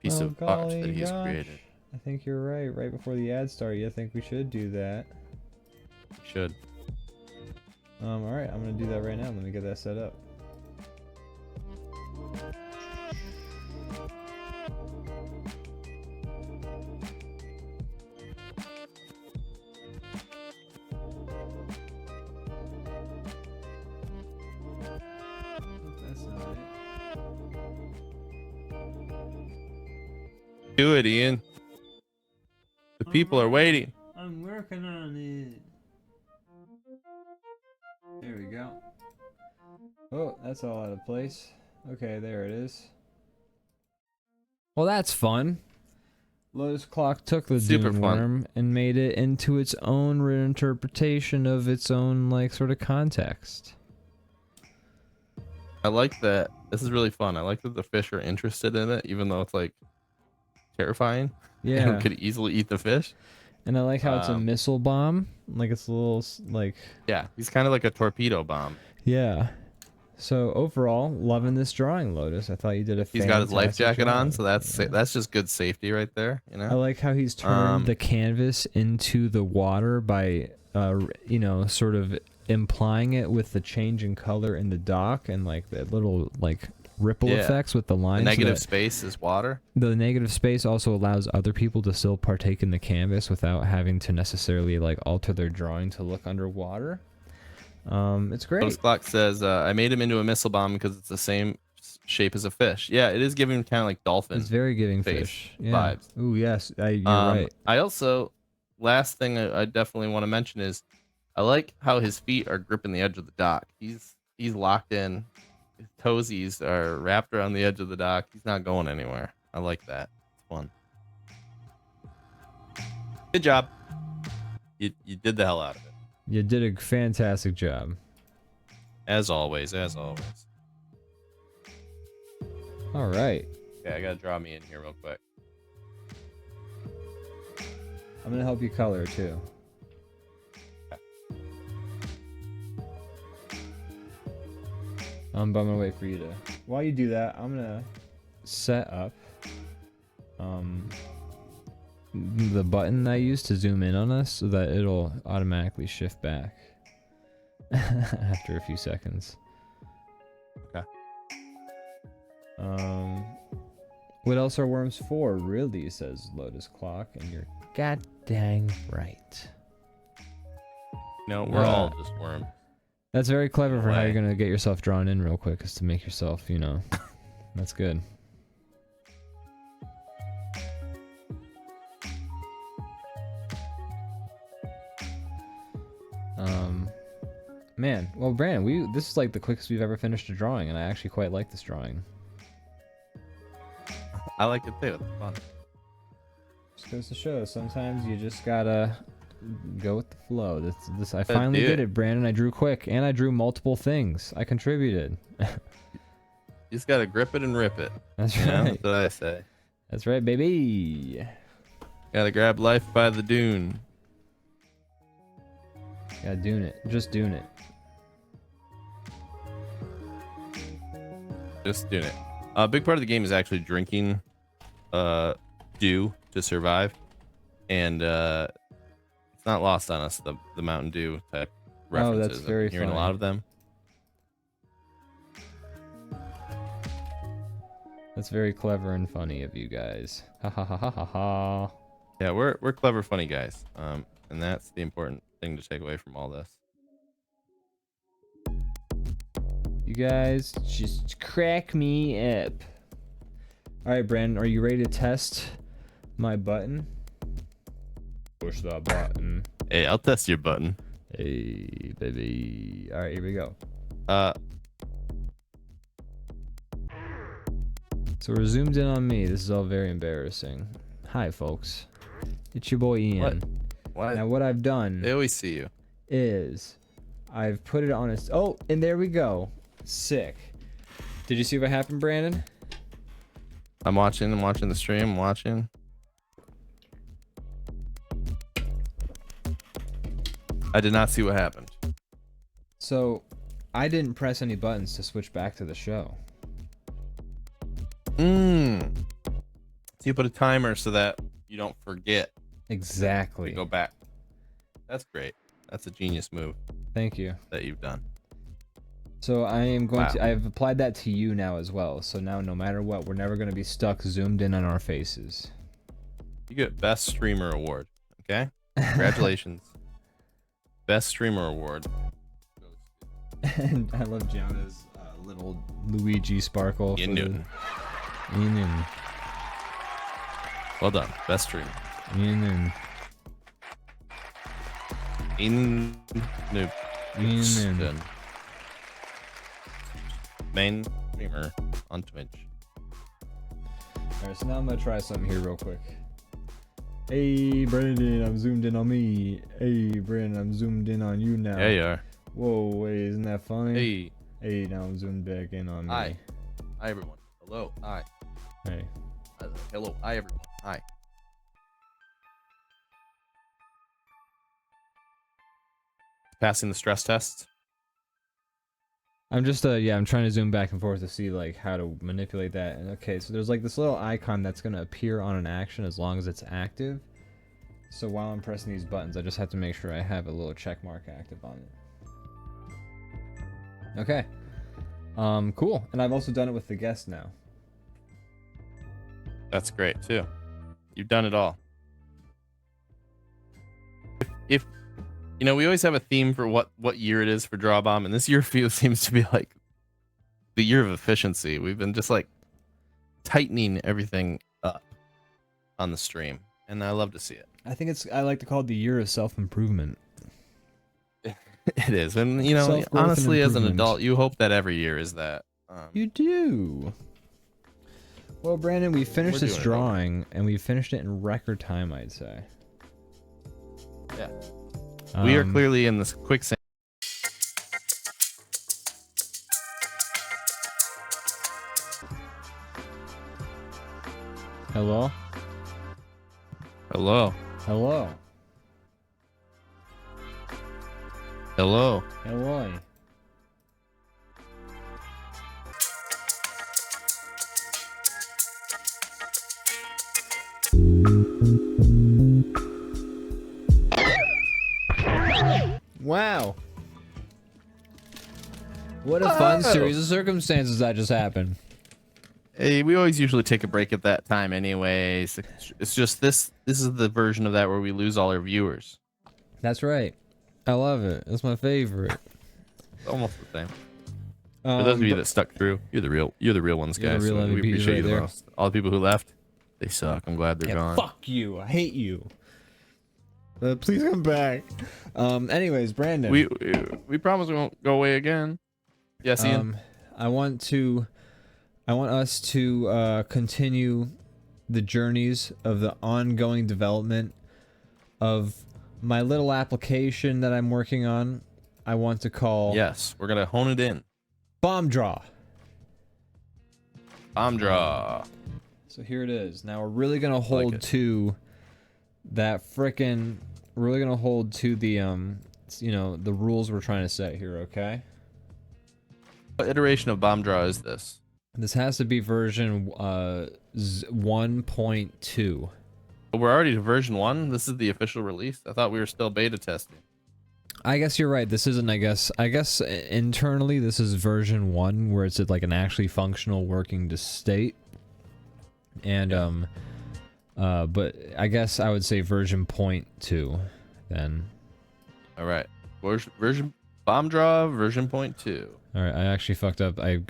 Speaker 2: art
Speaker 1: golly
Speaker 2: that he's
Speaker 1: gosh.
Speaker 2: created.
Speaker 1: I think you're right. Right before the ad started, I think we should do that.
Speaker 2: We should.
Speaker 1: All right, I'm gonna do that right now. Let me get that set up. That's not it.
Speaker 2: Do it, Ian. The people are waiting.
Speaker 1: I'm working on it. There we go. Oh, that's all out of place. Okay, there it is. Well, that's fun. Lotus Clock took the
Speaker 2: Super
Speaker 1: Dune
Speaker 2: fun.
Speaker 1: Worm and made it into its own reinterpretation of its own, like, sort of context.
Speaker 2: I like that. This is really fun. I like that the fish are interested in it, even though it's like terrifying.
Speaker 1: Yeah.
Speaker 2: And could easily eat the fish.
Speaker 1: And I like how it's a missile bomb. Like, it's a little, like...
Speaker 2: Yeah, he's kind of like a torpedo bomb.
Speaker 1: Yeah. So, overall, loving this drawing, Lotus. I thought you did a
Speaker 2: He's got his life
Speaker 1: fantastic
Speaker 2: jacket on,
Speaker 1: job.
Speaker 2: so that's just good safety right there, you
Speaker 1: I
Speaker 2: know.
Speaker 1: like how he's turned the canvas into the water by, you know, sort of implying it with the change in color in the dock and like the little like ripple effects with the
Speaker 2: The
Speaker 1: lines.
Speaker 2: negative
Speaker 1: so
Speaker 2: space is water.
Speaker 1: the negative space also allows other people to still partake in the canvas without having to necessarily like alter their drawing to look underwater. It's great.
Speaker 2: Lotus Clock says, I made him into a missile bomb because it's the same shape as a fish. Yeah, it is giving kind of like dolphin.
Speaker 1: It's very giving
Speaker 2: face
Speaker 1: fish. Yeah.
Speaker 2: vibes.
Speaker 1: Ooh, yes, you're right.
Speaker 2: I also, last thing I definitely want to mention is, I like how his feet are gripping the edge of the dock. He's locked in. His toesies are wrapped around the edge of the dock. He's not going anywhere. I like that. It's fun. Good job. You did the hell out of it.
Speaker 1: You did a fantastic job.
Speaker 2: As always, as always.
Speaker 1: All right.
Speaker 2: Okay, I gotta draw me in here real quick.
Speaker 1: I'm gonna help you color too. But I'm gonna wait for you to. While you do that, I'm gonna set up the button I use to zoom in on us so that it'll automatically shift back after a few seconds.
Speaker 2: Okay.
Speaker 1: What else are worms for, really, says Lotus Clock, and you're god dang right.
Speaker 2: No, we're all just worms.
Speaker 1: That's very clever for how
Speaker 2: way.
Speaker 1: you're gonna get yourself drawn in real quick, is to make yourself, you know. That's good. Man, well, Brandon, this is like the quickest we've ever finished a drawing, and I actually quite like this drawing.
Speaker 2: I like it too. It's fun.
Speaker 1: Just goes to show, sometimes you just gotta go with the flow. I finally did it, Brandon. I drew quick, and I drew multiple things. I contributed.
Speaker 2: You just gotta grip it and rip it.
Speaker 1: That's
Speaker 2: You know?
Speaker 1: right.
Speaker 2: That's what I say.
Speaker 1: That's right, baby.
Speaker 2: Gotta grab life by the dune.
Speaker 1: Yeah, doing it. Just doing it.
Speaker 2: Just doing it. A big part of the game is actually drinking dew to survive, and it's not lost on us, the Mountain Dew type references.
Speaker 1: that's very
Speaker 2: I'm hearing
Speaker 1: funny.
Speaker 2: a lot of them.
Speaker 1: That's very clever and funny of you guys. Ha ha ha ha ha ha.
Speaker 2: Yeah, we're clever, funny guys. And that's the important thing to take away from all this.
Speaker 1: You guys just crack me up. All right, Brandon, are you ready to test my button? Push that button.
Speaker 2: Hey, I'll test your button.
Speaker 1: Hey, baby. All right, here we go. So we're zoomed in on me. This is all very embarrassing. Hi, folks. It's your boy Ian.
Speaker 2: What?
Speaker 1: Now, what I've done
Speaker 2: They always see you.
Speaker 1: is I've put it on its... Oh, and there we go. Sick. Did you see what happened, Brandon?
Speaker 2: I'm watching the stream. I'm watching. I did not see what happened.
Speaker 1: So, I didn't press any buttons to switch back to the show.
Speaker 2: So you put a timer so that you don't forget
Speaker 1: Exactly.
Speaker 2: to go back. That's great. That's a genius move.
Speaker 1: Thank you.
Speaker 2: that you've done.
Speaker 1: So I am going
Speaker 2: Wow.
Speaker 1: to. I've applied that to you now as well. So now, no matter what, we're never going to be stuck zoomed in on our faces.
Speaker 2: You get Best Streamer Award. Okay? Congratulations. Best Streamer Award.
Speaker 1: And I love Gianna's little Luigi sparkle.
Speaker 2: Ian
Speaker 1: for the-
Speaker 2: Newton.
Speaker 1: Ian Newton.
Speaker 2: Well done. Best Streamer.
Speaker 1: Ian Newton.
Speaker 2: Ian Newton.
Speaker 1: Ian Newton.
Speaker 2: Main streamer on Twitch.
Speaker 1: Alright, so now I'm gonna try something here real quick. Hey Brandon, I'm zoomed in on me. Hey Brandon, I'm zoomed in on you now.
Speaker 2: There you are.
Speaker 1: Whoa, wait, isn't that funny?
Speaker 2: Hey.
Speaker 1: Hey, now I'm zoomed back in on me.
Speaker 2: Hi. Hi, everyone. Hello. Hi.
Speaker 1: Hey.
Speaker 2: Hello. Hi, everyone. Hi. Passing the stress tests.
Speaker 1: I'm just yeah, I'm trying to zoom back and forth to see like how to manipulate that. And okay, so there's like this little icon that's gonna appear on an action as long as it's active. So while I'm pressing these buttons, I just have to make sure I have a little check mark active on it. Okay. Cool. And I've also done it with the guest now.
Speaker 2: That's great too. You've done it all. If you know, we always have a theme for what year it is for DrawBomb, and this year seems to be like the year of efficiency. We've been just like tightening everything up on the stream, and I love to see it.
Speaker 1: I think I like to call it the year of self-improvement.
Speaker 2: It is, and you know,
Speaker 1: Self-growth and
Speaker 2: honestly, as an
Speaker 1: improvement.
Speaker 2: adult, you hope that every year is that.
Speaker 1: You do. Well, Brandon, we finished
Speaker 2: We're
Speaker 1: this
Speaker 2: doing it,
Speaker 1: drawing, and we finished it in record time, I'd say.
Speaker 2: Yeah. We are
Speaker 1: Um,
Speaker 2: clearly in this quicksand.
Speaker 1: Hello?
Speaker 2: Hello.
Speaker 1: Hello?
Speaker 2: Hello.
Speaker 1: Hello? Wow. What a fun
Speaker 2: Oh.
Speaker 1: series of circumstances that just happened.
Speaker 2: Hey, we always usually take a break at that time anyways. It's just this is the version of that where we lose all our viewers.
Speaker 1: That's right. I love it. It's my favorite.
Speaker 2: It's almost the same. For those of you that stuck through, you're the real ones,
Speaker 1: You're the
Speaker 2: guys.
Speaker 1: real
Speaker 2: So we
Speaker 1: MVPs
Speaker 2: appreciate
Speaker 1: right
Speaker 2: you the
Speaker 1: there.
Speaker 2: most. All the people who left, they suck. I'm glad they're gone.
Speaker 1: Fuck you. I hate you. Please come back. Anyways, Brandon.
Speaker 2: We promise we won't go away again. Yes, Ian.
Speaker 1: I want us to continue the journeys of the ongoing development of my little application that I'm working on. I want to call
Speaker 2: Yes, we're gonna hone it in.
Speaker 1: Bomb Draw.
Speaker 2: Bomb draw.
Speaker 1: So here it is. Now we're really gonna hold
Speaker 2: it.
Speaker 1: to that frickin'. We're really gonna hold to the you know, the rules we're trying to set here. Okay.
Speaker 2: What iteration of bomb draw is this?
Speaker 1: This has to be version 1.2.
Speaker 2: But we're already to version 1. This is the official release. I thought we were still beta testing.
Speaker 1: I guess you're right. This isn't. I guess internally this is version 1, where it's at like an actually functional working state. And but I guess I would say version 0.2 then.
Speaker 2: All right. Version bomb draw version 0.2.
Speaker 1: All right, I actually fucked up. I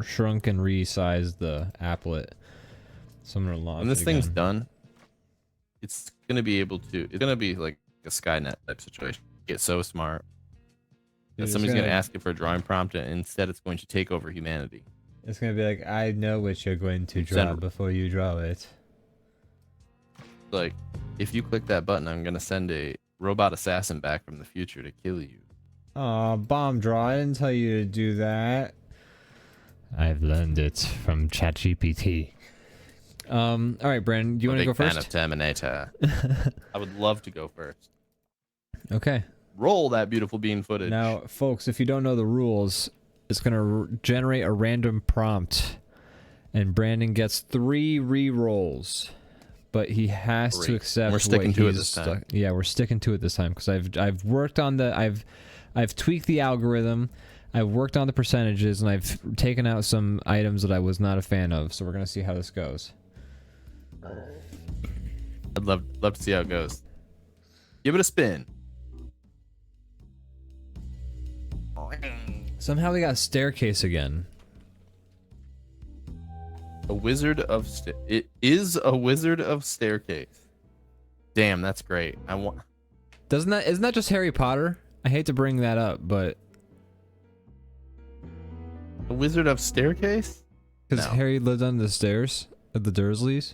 Speaker 1: shrunk and resized the applet. So I'm gonna launch
Speaker 2: When this
Speaker 1: it
Speaker 2: thing's
Speaker 1: again.
Speaker 2: done, it's gonna be able to. It's gonna be like a Skynet type situation. Get so smart
Speaker 1: Dude,
Speaker 2: that
Speaker 1: it's
Speaker 2: somebody's gonna ask it for a drawing prompt, and instead it's going to take over humanity.
Speaker 1: It's gonna be like, I know what you're going to draw
Speaker 2: Send-
Speaker 1: before you draw it.
Speaker 2: Like, if you click that button, I'm gonna send a robot assassin back from the future to kill you.
Speaker 1: Aw, Bomb Draw, I didn't tell you to do that. I've learned it from ChatGPT. Alright, Brandon, do you want to go
Speaker 2: Fan
Speaker 1: first?
Speaker 2: of Terminator. I would love to go first.
Speaker 1: Okay.
Speaker 2: Roll that beautiful bean footage.
Speaker 1: Now, folks, if you don't know the rules, it's going to generate a random prompt, and Brandon gets 3 re-rolls, but he has to
Speaker 2: 3.
Speaker 1: accept.
Speaker 2: We're sticking
Speaker 1: what
Speaker 2: to it
Speaker 1: he's
Speaker 2: this time.
Speaker 1: stuck- Yeah, we're sticking to it this time because I've worked on the I've tweaked the algorithm. I've worked on the percentages, and I've taken out some items that I was not a fan of. So we're gonna see how this goes.
Speaker 2: I'd love to see how it goes. Give it a spin.
Speaker 1: Somehow we got a staircase again.
Speaker 2: A wizard of it is a wizard of staircase. Damn, that's great.
Speaker 1: Isn't that just Harry Potter? I hate to bring that up, but
Speaker 2: a wizard of staircase?
Speaker 1: because Harry lived on the stairs of the Dursleys.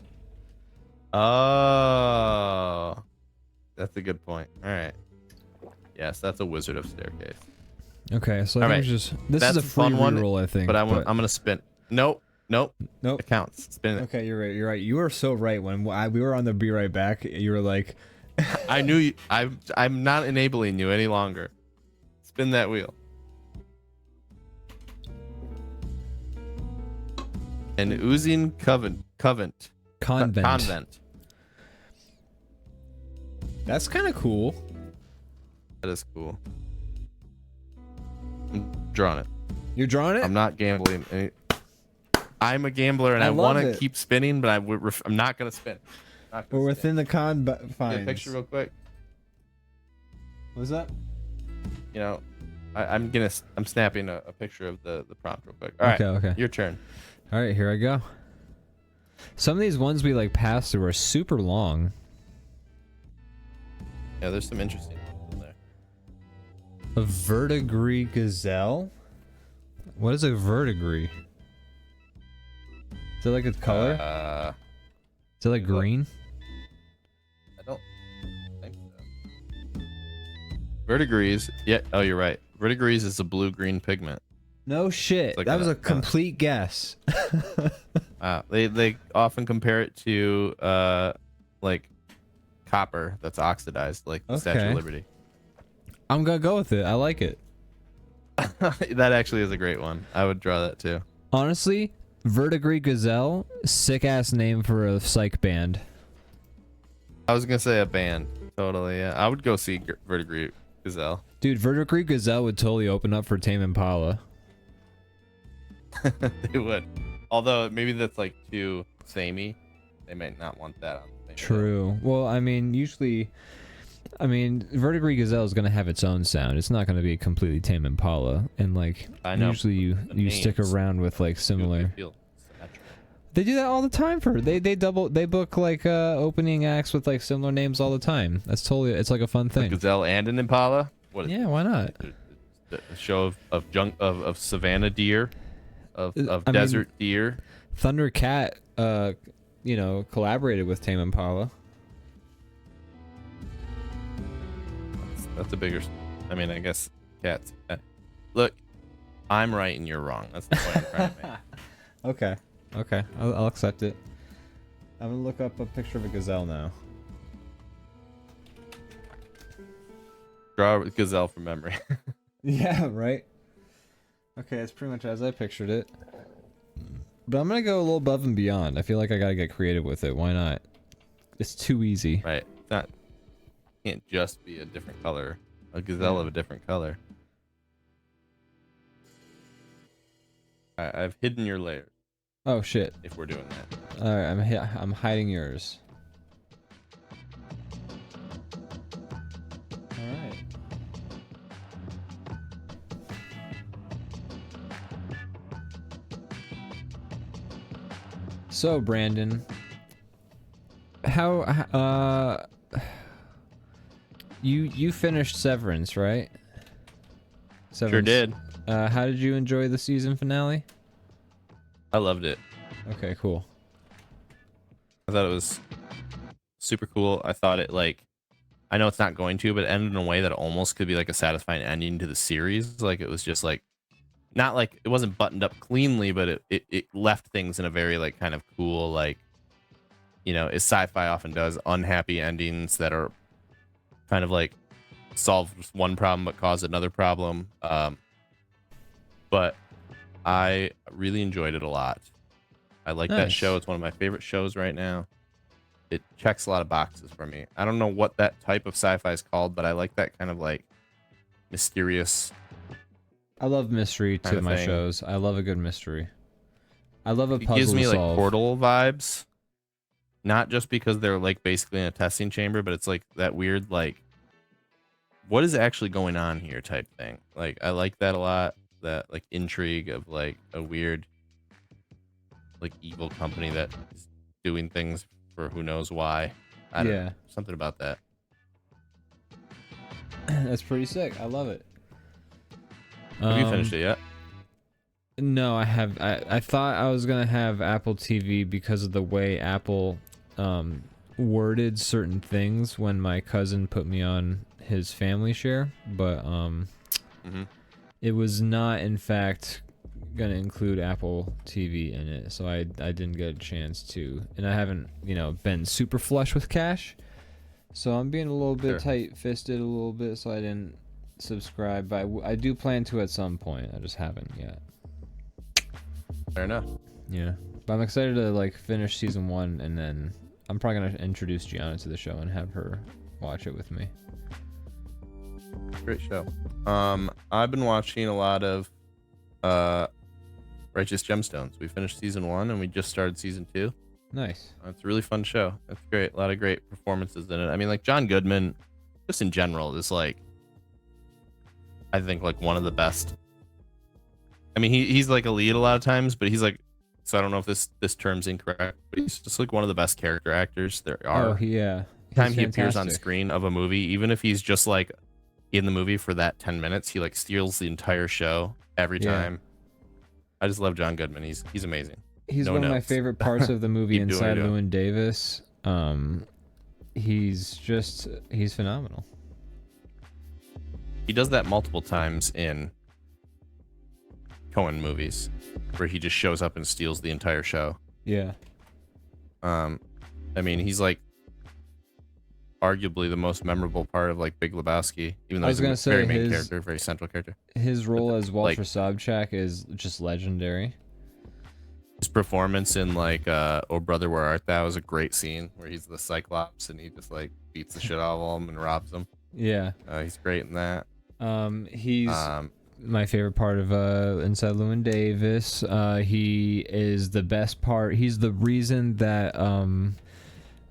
Speaker 2: Oh, that's a good point. All right. Yes, that's a wizard of staircase.
Speaker 1: Okay, so I think it's just this is a free
Speaker 2: fun one,
Speaker 1: reroll, I think.
Speaker 2: But I'm gonna spin. Nope. It counts. Spin it.
Speaker 1: Okay, you're right. You were so right when we were on the be right back. You were like,
Speaker 2: I knew you. I'm not enabling you any longer. Spin that wheel. An oozing convent.
Speaker 1: That's kind of cool.
Speaker 2: That is cool. I'm drawing it.
Speaker 1: You're drawing it?
Speaker 2: I'm not gambling. I'm a gambler and I want to keep spinning, but I'm not gonna spin.
Speaker 1: We're within the confines.
Speaker 2: Get a picture real quick.
Speaker 1: What's that?
Speaker 2: You know, I'm snapping a picture of the prompt real quick. All right.
Speaker 1: Okay.
Speaker 2: Your turn.
Speaker 1: All right, here I go. Some of these ones we like passed through are super long.
Speaker 2: Yeah, there's some interesting ones in there.
Speaker 1: A verdigris gazelle? What is a verdigris? Is it like a color? Is it like green?
Speaker 2: I don't think so. Verdigris. Yeah. Oh, you're right. Verdigris is a blue-green pigment.
Speaker 1: No shit.
Speaker 2: Like
Speaker 1: that was a complete guess.
Speaker 2: They often compare it to like copper that's oxidized, like the Statue of Liberty.
Speaker 1: I'm gonna go with it. I like it.
Speaker 2: That actually is a great one. I would draw that too.
Speaker 1: Honestly, Verdigris Gazelle, sick ass name for a psych band.
Speaker 2: I was gonna say a band. Totally. Yeah, I would go see Verdigris Gazelle.
Speaker 1: Dude, Verdigris Gazelle would totally open up for Tame Impala.
Speaker 2: They would. Although maybe that's like too samey. They might not want that on the thing.
Speaker 1: True. Well, I mean, usually, Verdigris Gazelle is gonna have its own sound. It's not gonna be completely Tame Impala, and like usually you stick around with like similar. They do that all the time they book like opening acts with like similar names all the time. It's like a fun thing.
Speaker 2: A gazelle and an impala.
Speaker 1: Yeah, why not?
Speaker 2: A show of savanna deer, of desert deer.
Speaker 1: Thundercat, collaborated with Tame Impala.
Speaker 2: That's a bigger. I mean, I guess cats. Look, I'm right and you're wrong. That's the point I'm trying to make.
Speaker 1: Okay, I'll accept it. I'm gonna look up a picture of a gazelle now.
Speaker 2: Draw a gazelle from memory.
Speaker 1: Yeah, right. Okay, it's pretty much as I pictured it. But I'm gonna go a little above and beyond. I feel like I gotta get creative with it. Why not? It's too easy.
Speaker 2: Right. It's not. Can't just be a different color. A gazelle of a different color. I've hidden your layers.
Speaker 1: Oh shit.
Speaker 2: If we're doing that.
Speaker 1: All right, I'm hiding yours. All right. So Brandon, how you finished Severance, right?
Speaker 2: Sure did.
Speaker 1: How did you enjoy the season finale?
Speaker 2: I loved it.
Speaker 1: Okay, cool.
Speaker 2: I thought it was super cool. I thought it I know it's not going to, but it ended in a way that almost could be like a satisfying ending to the series. Like it was just like, not like it wasn't buttoned up cleanly, but it left things in a very like kind of cool, like, as sci-fi often does, unhappy endings that are kind of like solve one problem but cause another problem. But I really enjoyed it a lot. I like that show. It's one of my favorite shows right now. It checks a lot of boxes for me. I don't know what that type of sci-fi is called, but I like that kind of like mysterious.
Speaker 1: I love mystery
Speaker 2: Kinda
Speaker 1: to my
Speaker 2: thing.
Speaker 1: shows. I love a good mystery. I love a
Speaker 2: It
Speaker 1: puzzle
Speaker 2: gives me
Speaker 1: to
Speaker 2: like
Speaker 1: solve.
Speaker 2: Portal vibes, not just because they're like basically in a testing chamber, but it's like that weird like, what is actually going on here type thing. Like I like that a lot. That like intrigue of like a weird, like evil company that's doing things for who knows why. I don't know, something about that.
Speaker 1: That's pretty sick. I love it.
Speaker 2: Have you finished it yet?
Speaker 1: No, I have. I thought I was gonna have Apple TV because of the way Apple worded certain things when my cousin put me on his family share, but it was not in fact gonna include Apple TV in it, so I didn't get a chance to, and I haven't been super flush with cash, so I'm being a little bit tight-fisted a little bit, so I didn't subscribe, but I do plan to at some point. I just haven't yet.
Speaker 2: Fair enough.
Speaker 1: Yeah, but I'm excited to like finish season 1, and then I'm probably gonna introduce Gianna to the show and have her watch it with me.
Speaker 2: Great show. I've been watching a lot of Righteous Gemstones. We finished season 1 and we just started season 2.
Speaker 1: Nice.
Speaker 2: It's a really fun show. It's great. A lot of great performances in it. I mean, like John Goodman, just in general, is like, I think like one of the best. I mean, he's like a lead a lot of times, but he's like, so I don't know if this term's incorrect, but he's just like one of the best character actors there are.
Speaker 1: Oh yeah.
Speaker 2: Time he appears on screen of a movie, even if he's just like in the movie for that 10 minutes, he like steals the entire show every time. I just love John Goodman. He's amazing.
Speaker 1: He's one of my favorite parts of the movie Inside Llewyn Davis. He's phenomenal.
Speaker 2: He does that multiple times in Coen movies where he just shows up and steals the entire show.
Speaker 1: Yeah.
Speaker 2: I mean, he's like arguably the most memorable part of like Big Lebowski, even though he's a very main character, very central character.
Speaker 1: His role as Walter Sobchak is just legendary.
Speaker 2: His performance in like Oh Brother Where Art Thou was a great scene where he's the Cyclops and he just like beats the shit out of them and robs them.
Speaker 1: Yeah.
Speaker 2: He's great in that.
Speaker 1: He's my favorite part of Inside Llewyn Davis. He is the best part. He's the reason that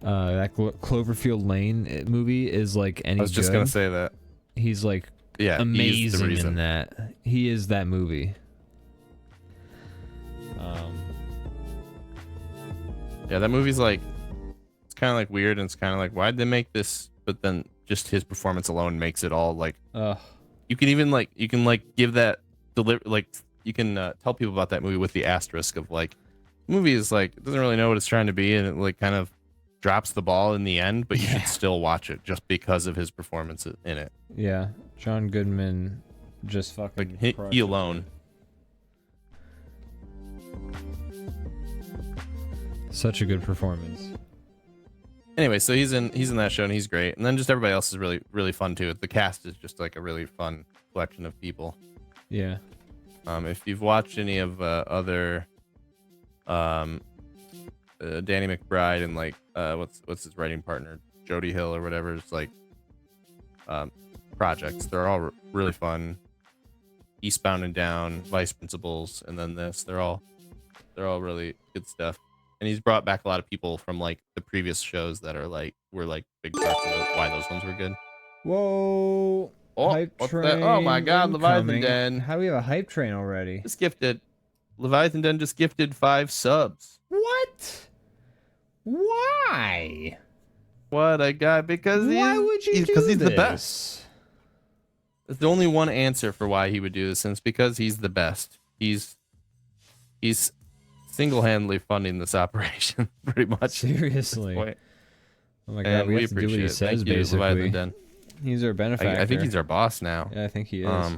Speaker 1: that Cloverfield Lane movie is like any good.
Speaker 2: I was just gonna say that.
Speaker 1: He's like amazing in that. He is that movie.
Speaker 2: Yeah, that movie's like, it's kind of like weird, and it's kind of like, why'd they make this? But then just his performance alone makes it all like. You can even like give that you can tell people about that movie with the asterisk of like, the movie is like, it doesn't really know what it's trying to be, and it like kind of drops the ball in the end, but you should still watch it just because of his performance in it.
Speaker 1: Yeah, John Goodman just fucking
Speaker 2: like he alone.
Speaker 1: Such a good performance.
Speaker 2: Anyway, so he's in that show and he's great, and then just everybody else is really fun too. The cast is just like a really fun collection of people.
Speaker 1: Yeah.
Speaker 2: If you've watched any of other Danny McBride and like what's his writing partner, Jody Hill or whatever, it's like projects. They're all really fun. Eastbound and Down, Vice Principals, and then this. They're all really good stuff. And he's brought back a lot of people from like the previous shows that are like were like big parts of why those ones were good.
Speaker 1: Whoa!
Speaker 2: Oh,
Speaker 1: hype train!
Speaker 2: That? Oh my God, Leviathan Den!
Speaker 1: How do we have a hype train already?
Speaker 2: Just gifted. Leviathan Den just gifted 5 subs.
Speaker 1: What? Why?
Speaker 2: What I got because
Speaker 1: why would you do this?
Speaker 2: Because he's the best. There's the only one answer for why he would do this, and it's because he's the best. He's single-handedly funding this operation, pretty much.
Speaker 1: Seriously. Oh my God,
Speaker 2: and
Speaker 1: we have to do what he says, basically. He's our benefactor.
Speaker 2: I think he's our boss now.
Speaker 1: Yeah, I think he is.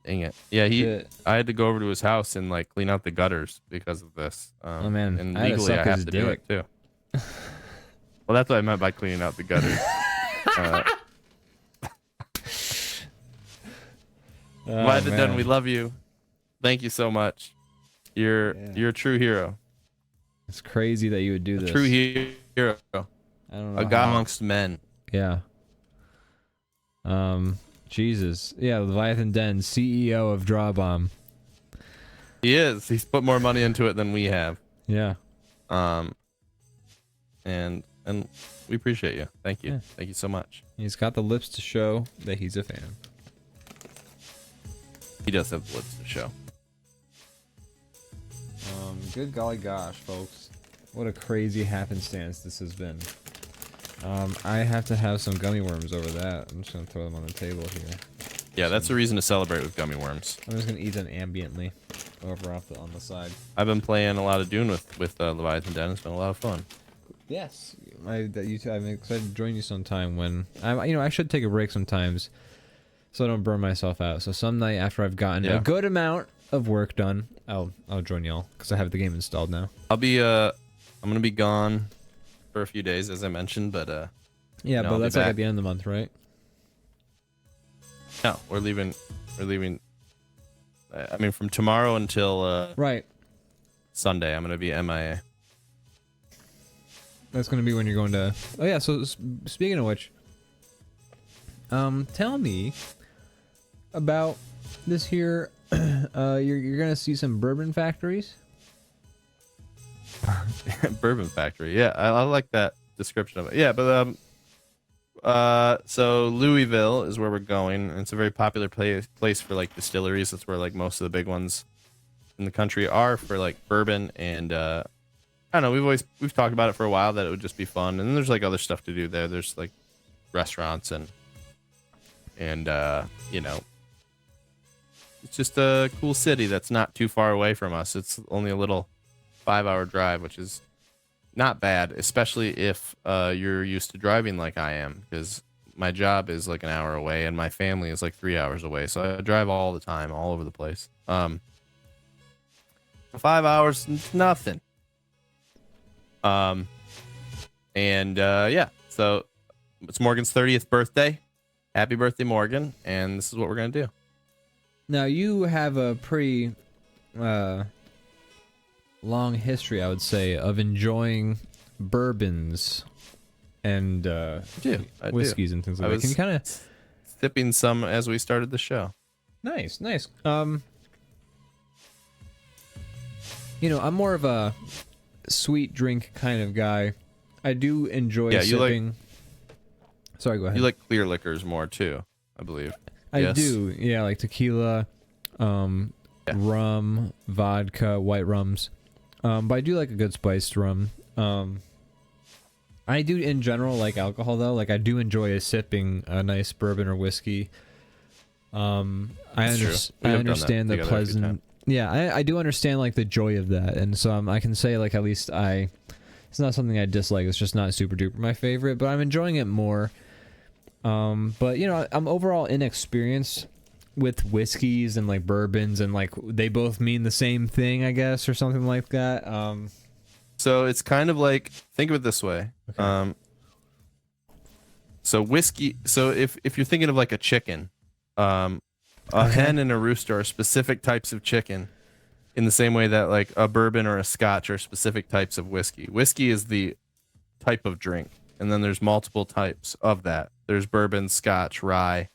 Speaker 2: Dang it. Yeah, I had to go over to his house and like clean out the gutters because of this.
Speaker 1: Oh man,
Speaker 2: and legally I have to do it too. Well, that's what I meant by cleaning out the gutters. Leviathan Den, we love you. Thank you so much. You're a true hero.
Speaker 1: It's crazy that you would do this.
Speaker 2: True hero.
Speaker 1: I don't know.
Speaker 2: A god amongst men.
Speaker 1: Yeah. Jesus. Yeah, Leviathan Den, CEO of DrawBomb.
Speaker 2: He is. He's put more money into it than we have.
Speaker 1: Yeah.
Speaker 2: And we appreciate you. Thank you.
Speaker 1: Yeah.
Speaker 2: Thank you so much.
Speaker 1: He's got the lips to show that he's a fan.
Speaker 2: He does have the lips to show.
Speaker 1: Good golly gosh, folks. What a crazy happenstance this has been. I have to have some gummy worms over that. I'm just gonna throw them on the table here.
Speaker 2: Yeah, that's the reason to celebrate with gummy worms.
Speaker 1: I'm just gonna eat them ambiently over on the side.
Speaker 2: I've been playing a lot of Dune with Leviathan Den. It's been a lot of fun.
Speaker 1: Yes, I'm excited to join you sometime when I should take a break sometimes, so I don't burn myself out. So some night after I've gotten a good amount of work done, I'll join y'all because I have the game installed now.
Speaker 2: I'm gonna be gone for a few days, as I mentioned, but
Speaker 1: yeah, but that's like at the end of the month, right?
Speaker 2: No, we're leaving. I mean, from tomorrow until
Speaker 1: right
Speaker 2: Sunday, I'm gonna be MIA.
Speaker 1: That's gonna be when you're going to. Oh yeah. So speaking of which, tell me about this here. You're gonna see some bourbon factories.
Speaker 2: Bourbon factory. Yeah, I like that description of it. Yeah, but so Louisville is where we're going, and it's a very popular place for like distilleries. That's where like most of the big ones in the country are for like bourbon, and I don't know. We've talked about it for a while that it would just be fun, and then there's like other stuff to do there. There's like restaurants and you know, it's just a cool city that's not too far away from us. It's only a little 5-hour drive, which is not bad, especially if you're used to driving like I am, because my job is like an hour away and my family is like 3 hours away, so I drive all the time, all over the place. 5 hours, nothing. Yeah, so it's Morgan's 30th birthday. Happy birthday, Morgan, and this is what we're gonna do.
Speaker 1: Now you have a pretty long history, I would say, of enjoying bourbons and whiskeys and things like that. Can you kind of
Speaker 2: sipping some as we started the show?
Speaker 1: Nice. You know, I'm more of a sweet drink kind of guy. I do enjoy sipping. Sorry, go ahead.
Speaker 2: You like clear liquors more too, I believe.
Speaker 1: I do, yeah, like tequila, rum, vodka, white rums. But I do like a good spiced rum. I do in general like alcohol though. Like I do enjoy sipping a nice bourbon or whiskey. I understand the pleasant. Yeah, I do understand like the joy of that, and so I can say like at least it's not something I dislike. It's just not super duper my favorite, but I'm enjoying it more. But you know, I'm overall inexperienced with whiskeys and like bourbons, and like they both mean the same thing, I guess, or something like that.
Speaker 2: So it's kind of like, think of it this way.
Speaker 1: Okay.
Speaker 2: So whiskey. So if you're thinking of like a chicken, a hen and a rooster are specific types of chicken, in the same way that like a bourbon or a scotch are specific types of whiskey. Whiskey is the type of drink, and then there's multiple types of that. There's bourbon, scotch, rye,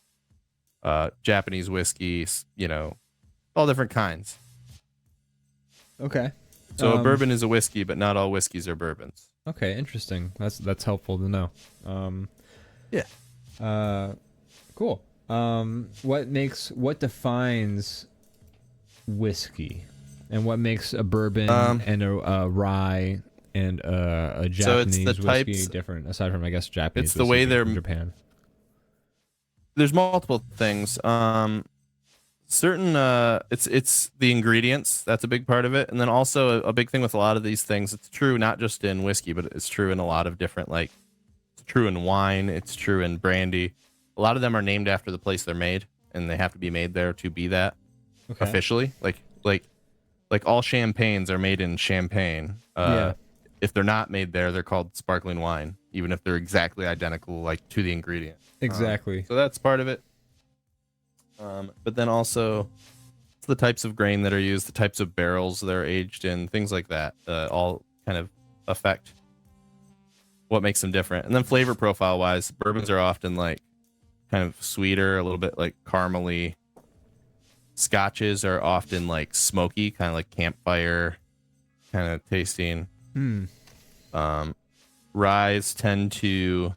Speaker 2: Japanese whiskey, you know, all different kinds.
Speaker 1: Okay.
Speaker 2: So a bourbon is a whiskey, but not all whiskeys are bourbons.
Speaker 1: Okay, interesting. That's helpful to know.
Speaker 2: Yeah.
Speaker 1: Cool. What defines whiskey, and what makes a bourbon and a rye and a Japanese whiskey different, aside from I guess Japanese?
Speaker 2: It's the way they're
Speaker 1: from Japan.
Speaker 2: There's multiple things. It's the ingredients, that's a big part of it, and then also a big thing with a lot of these things. It's true not just in whiskey, but it's true in a lot of different, like it's true in wine, it's true in brandy. A lot of them are named after the place they're made, and they have to be made there to be that officially. Like all champagnes are made in Champagne. If they're not made there, they're called sparkling wine, even if they're exactly identical, like to the ingredient.
Speaker 1: Exactly.
Speaker 2: So that's part of it. But then also it's the types of grain that are used, the types of barrels they're aged in, things like that, all kind of affect what makes them different. And then flavor profile wise, bourbons are often like kind of sweeter, a little bit like caramely. Scotches are often like smoky, kind of like campfire kind of tasting. Ryes tend to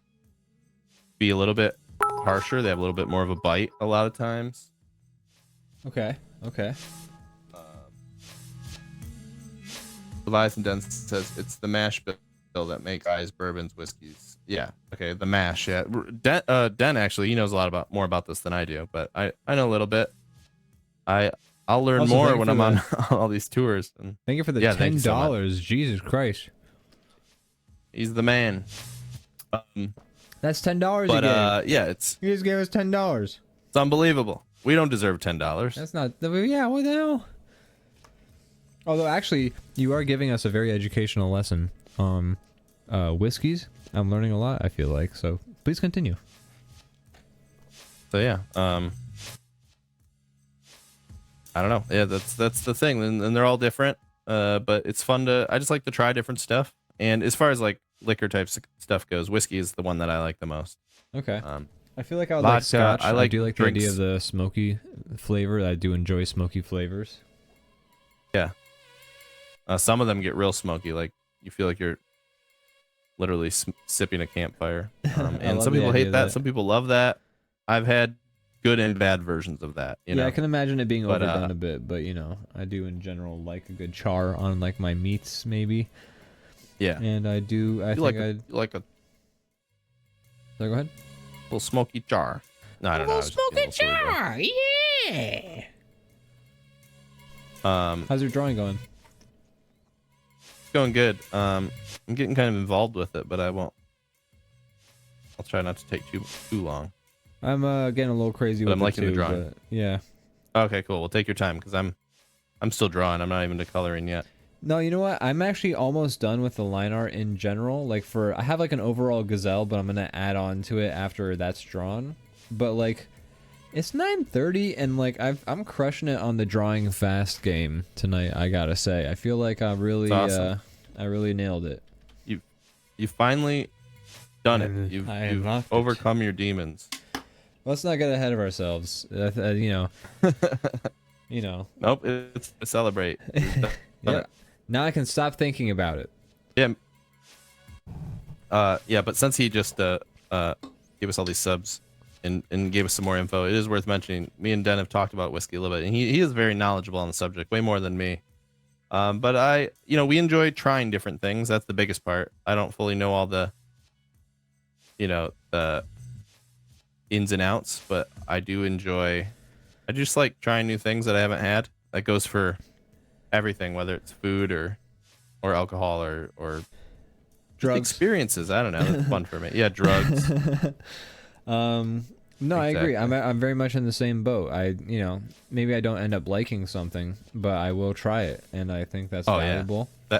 Speaker 2: be a little bit harsher. They have a little bit more of a bite a lot of times.
Speaker 1: Okay.
Speaker 2: Leviathan Den says it's the mash bill that makes ryes, bourbons, whiskeys. Yeah. Okay. The mash. Yeah. Den actually, he knows a lot more about this than I do, but I know a little bit. I'll learn
Speaker 1: Also,
Speaker 2: more when I'm on all these tours. And
Speaker 1: Thank you for the
Speaker 2: thank you so much.
Speaker 1: $10. Jesus Christ.
Speaker 2: He's the man.
Speaker 1: That's $10
Speaker 2: But
Speaker 1: you gave.
Speaker 2: yeah, it's
Speaker 1: You just gave us $10.
Speaker 2: unbelievable. We don't deserve $10.
Speaker 1: That's not. Yeah. What the hell? Although actually, you are giving us a very educational lesson on whiskeys. I'm learning a lot. I feel like so. Please continue.
Speaker 2: So yeah, I don't know. Yeah, that's the thing, and they're all different. But it's fun to. I just like to try different stuff. And as far as like liquor type stuff goes, whiskey is the one that I like the most.
Speaker 1: Okay. I feel like I would
Speaker 2: vodka,
Speaker 1: like Scotch.
Speaker 2: I
Speaker 1: do like
Speaker 2: drinks.
Speaker 1: the idea of the smoky flavor. I do enjoy smoky flavors.
Speaker 2: Yeah. Some of them get real smoky, like you feel like you're literally sipping a campfire. And some people hate that. Some people love that. I've had good and bad versions of that. You know?
Speaker 1: I can imagine it being overdone a bit, but you know, I do in general like a good char on like my meats, maybe.
Speaker 2: Yeah.
Speaker 1: And I do. I think I
Speaker 2: like a
Speaker 1: So go ahead.
Speaker 2: little smoky char. No, I don't know.
Speaker 1: Smoky char, yeah. How's your drawing going?
Speaker 2: Going good. I'm getting kind of involved with it, but I won't. I'll try not to take too long.
Speaker 1: I'm getting a little crazy
Speaker 2: But
Speaker 1: with
Speaker 2: I'm
Speaker 1: it
Speaker 2: liking the
Speaker 1: too,
Speaker 2: drawing.
Speaker 1: but yeah.
Speaker 2: Okay, cool. We'll take your time because I'm still drawing. I'm not even to coloring yet.
Speaker 1: No, you know what? I'm actually almost done with the line art in general. Like I have like an overall gazelle, but I'm gonna add on to it after that's drawn. But like, it's 9:30 and like I'm crushing it on the drawing fast game tonight. I gotta say, I feel like I really,
Speaker 2: awesome.
Speaker 1: I really nailed it.
Speaker 2: You finally done it. You've overcome your demons.
Speaker 1: Let's not get ahead of ourselves. You know. You know.
Speaker 2: Nope, it's to celebrate.
Speaker 1: Yeah. Now I can stop thinking about it.
Speaker 2: Yeah. Yeah, but since he just gave us all these subs and gave us some more info, it is worth mentioning. Me and Den have talked about whiskey a little bit, and he is very knowledgeable on the subject, way more than me. But we enjoy trying different things. That's the biggest part. I don't fully know all the, the ins and outs, but I do enjoy. I just like trying new things that I haven't had. That goes for everything, whether it's food or alcohol or
Speaker 1: Drugs.
Speaker 2: Experiences. I don't know. It's fun for me. Yeah, drugs.
Speaker 1: No, I agree. I'm very much in the same boat. Maybe I don't end up liking something, but I will try it, and I think that's valuable.
Speaker 2: Yeah.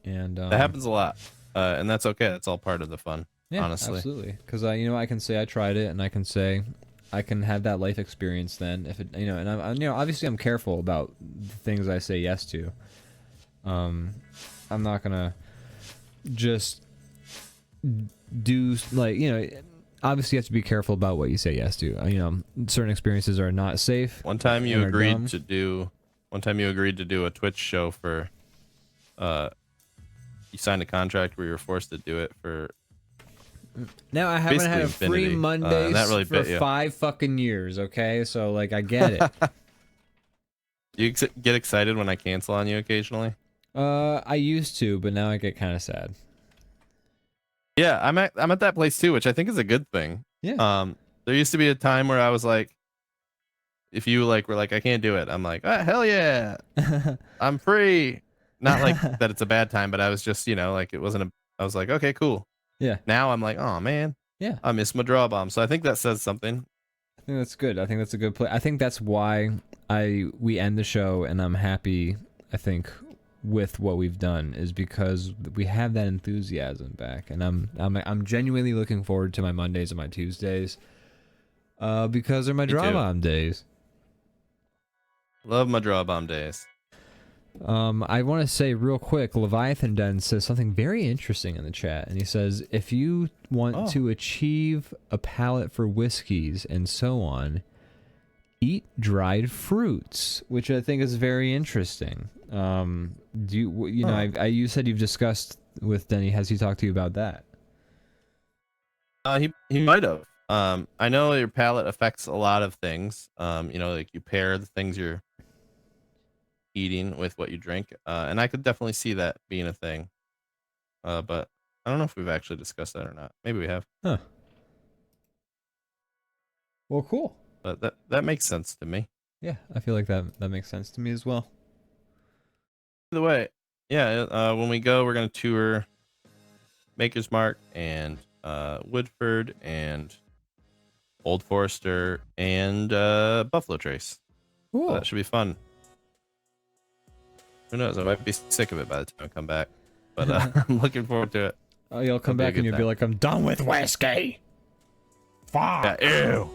Speaker 1: That
Speaker 2: happens a lot, and that's okay. That's all part of the fun.
Speaker 1: Yeah,
Speaker 2: honestly.
Speaker 1: Absolutely. Because I can say I tried it, and I can say I can have that life experience then. If it, and I'm obviously I'm careful about the things I say yes to. I'm not gonna just do obviously you have to be careful about what you say yes to. Certain experiences are not safe.
Speaker 2: One time you agreed to do a Twitch show for you signed a contract where you were forced to do it for
Speaker 1: now I haven't had a
Speaker 2: infinity.
Speaker 1: free Monday
Speaker 2: that really
Speaker 1: for
Speaker 2: bit you.
Speaker 1: 5 fucking years, okay? So I get it.
Speaker 2: You get excited when I cancel on you occasionally?
Speaker 1: I used to, but now I get kind of sad.
Speaker 2: Yeah, I'm at that place too, which I think is a good thing.
Speaker 1: Yeah.
Speaker 2: There used to be a time where I was like, if you were like, I can't do it, I'm like, hell yeah, I'm free. Not like that it's a bad time, but I was just, it wasn't I was like, okay, cool.
Speaker 1: Yeah.
Speaker 2: Now I'm like, oh man.
Speaker 1: Yeah.
Speaker 2: I miss my DrawBomb. So I think that says something.
Speaker 1: I think that's good. I think that's a good play. I think that's why we end the show, and I'm happy. I think with what we've done is because we have that enthusiasm back, and I'm genuinely looking forward to my Mondays and my Tuesdays, because they're my DrawBomb days.
Speaker 2: Love my DrawBomb days.
Speaker 1: I want to say real quick, Leviathan Den says something very interesting in the chat, and he says, if you want to achieve a palate for whiskeys and so on, eat dried fruits, which I think is very interesting. Do you know, you said you've discussed with Denny. Has he talked to you about that?
Speaker 2: He might have. I know your palate affects a lot of things. You know, like you pair the things you're eating with what you drink, and I could definitely see that being a thing. But I don't know if we've actually discussed that or not. Maybe we have.
Speaker 1: Huh. Well, cool.
Speaker 2: But that makes sense to me.
Speaker 1: Yeah, I feel like that makes sense to me as well.
Speaker 2: By the way, yeah, when we go, we're gonna tour Maker's Mark and Woodford and Old Forester and Buffalo Trace.
Speaker 1: Cool.
Speaker 2: So that should be fun. Who knows? I might be sick of it by the time I come back, but I'm looking forward to it.
Speaker 1: Oh, you'll come back and you'll be like, I'm done with whiskey. Fuck.
Speaker 2: Yeah, ew.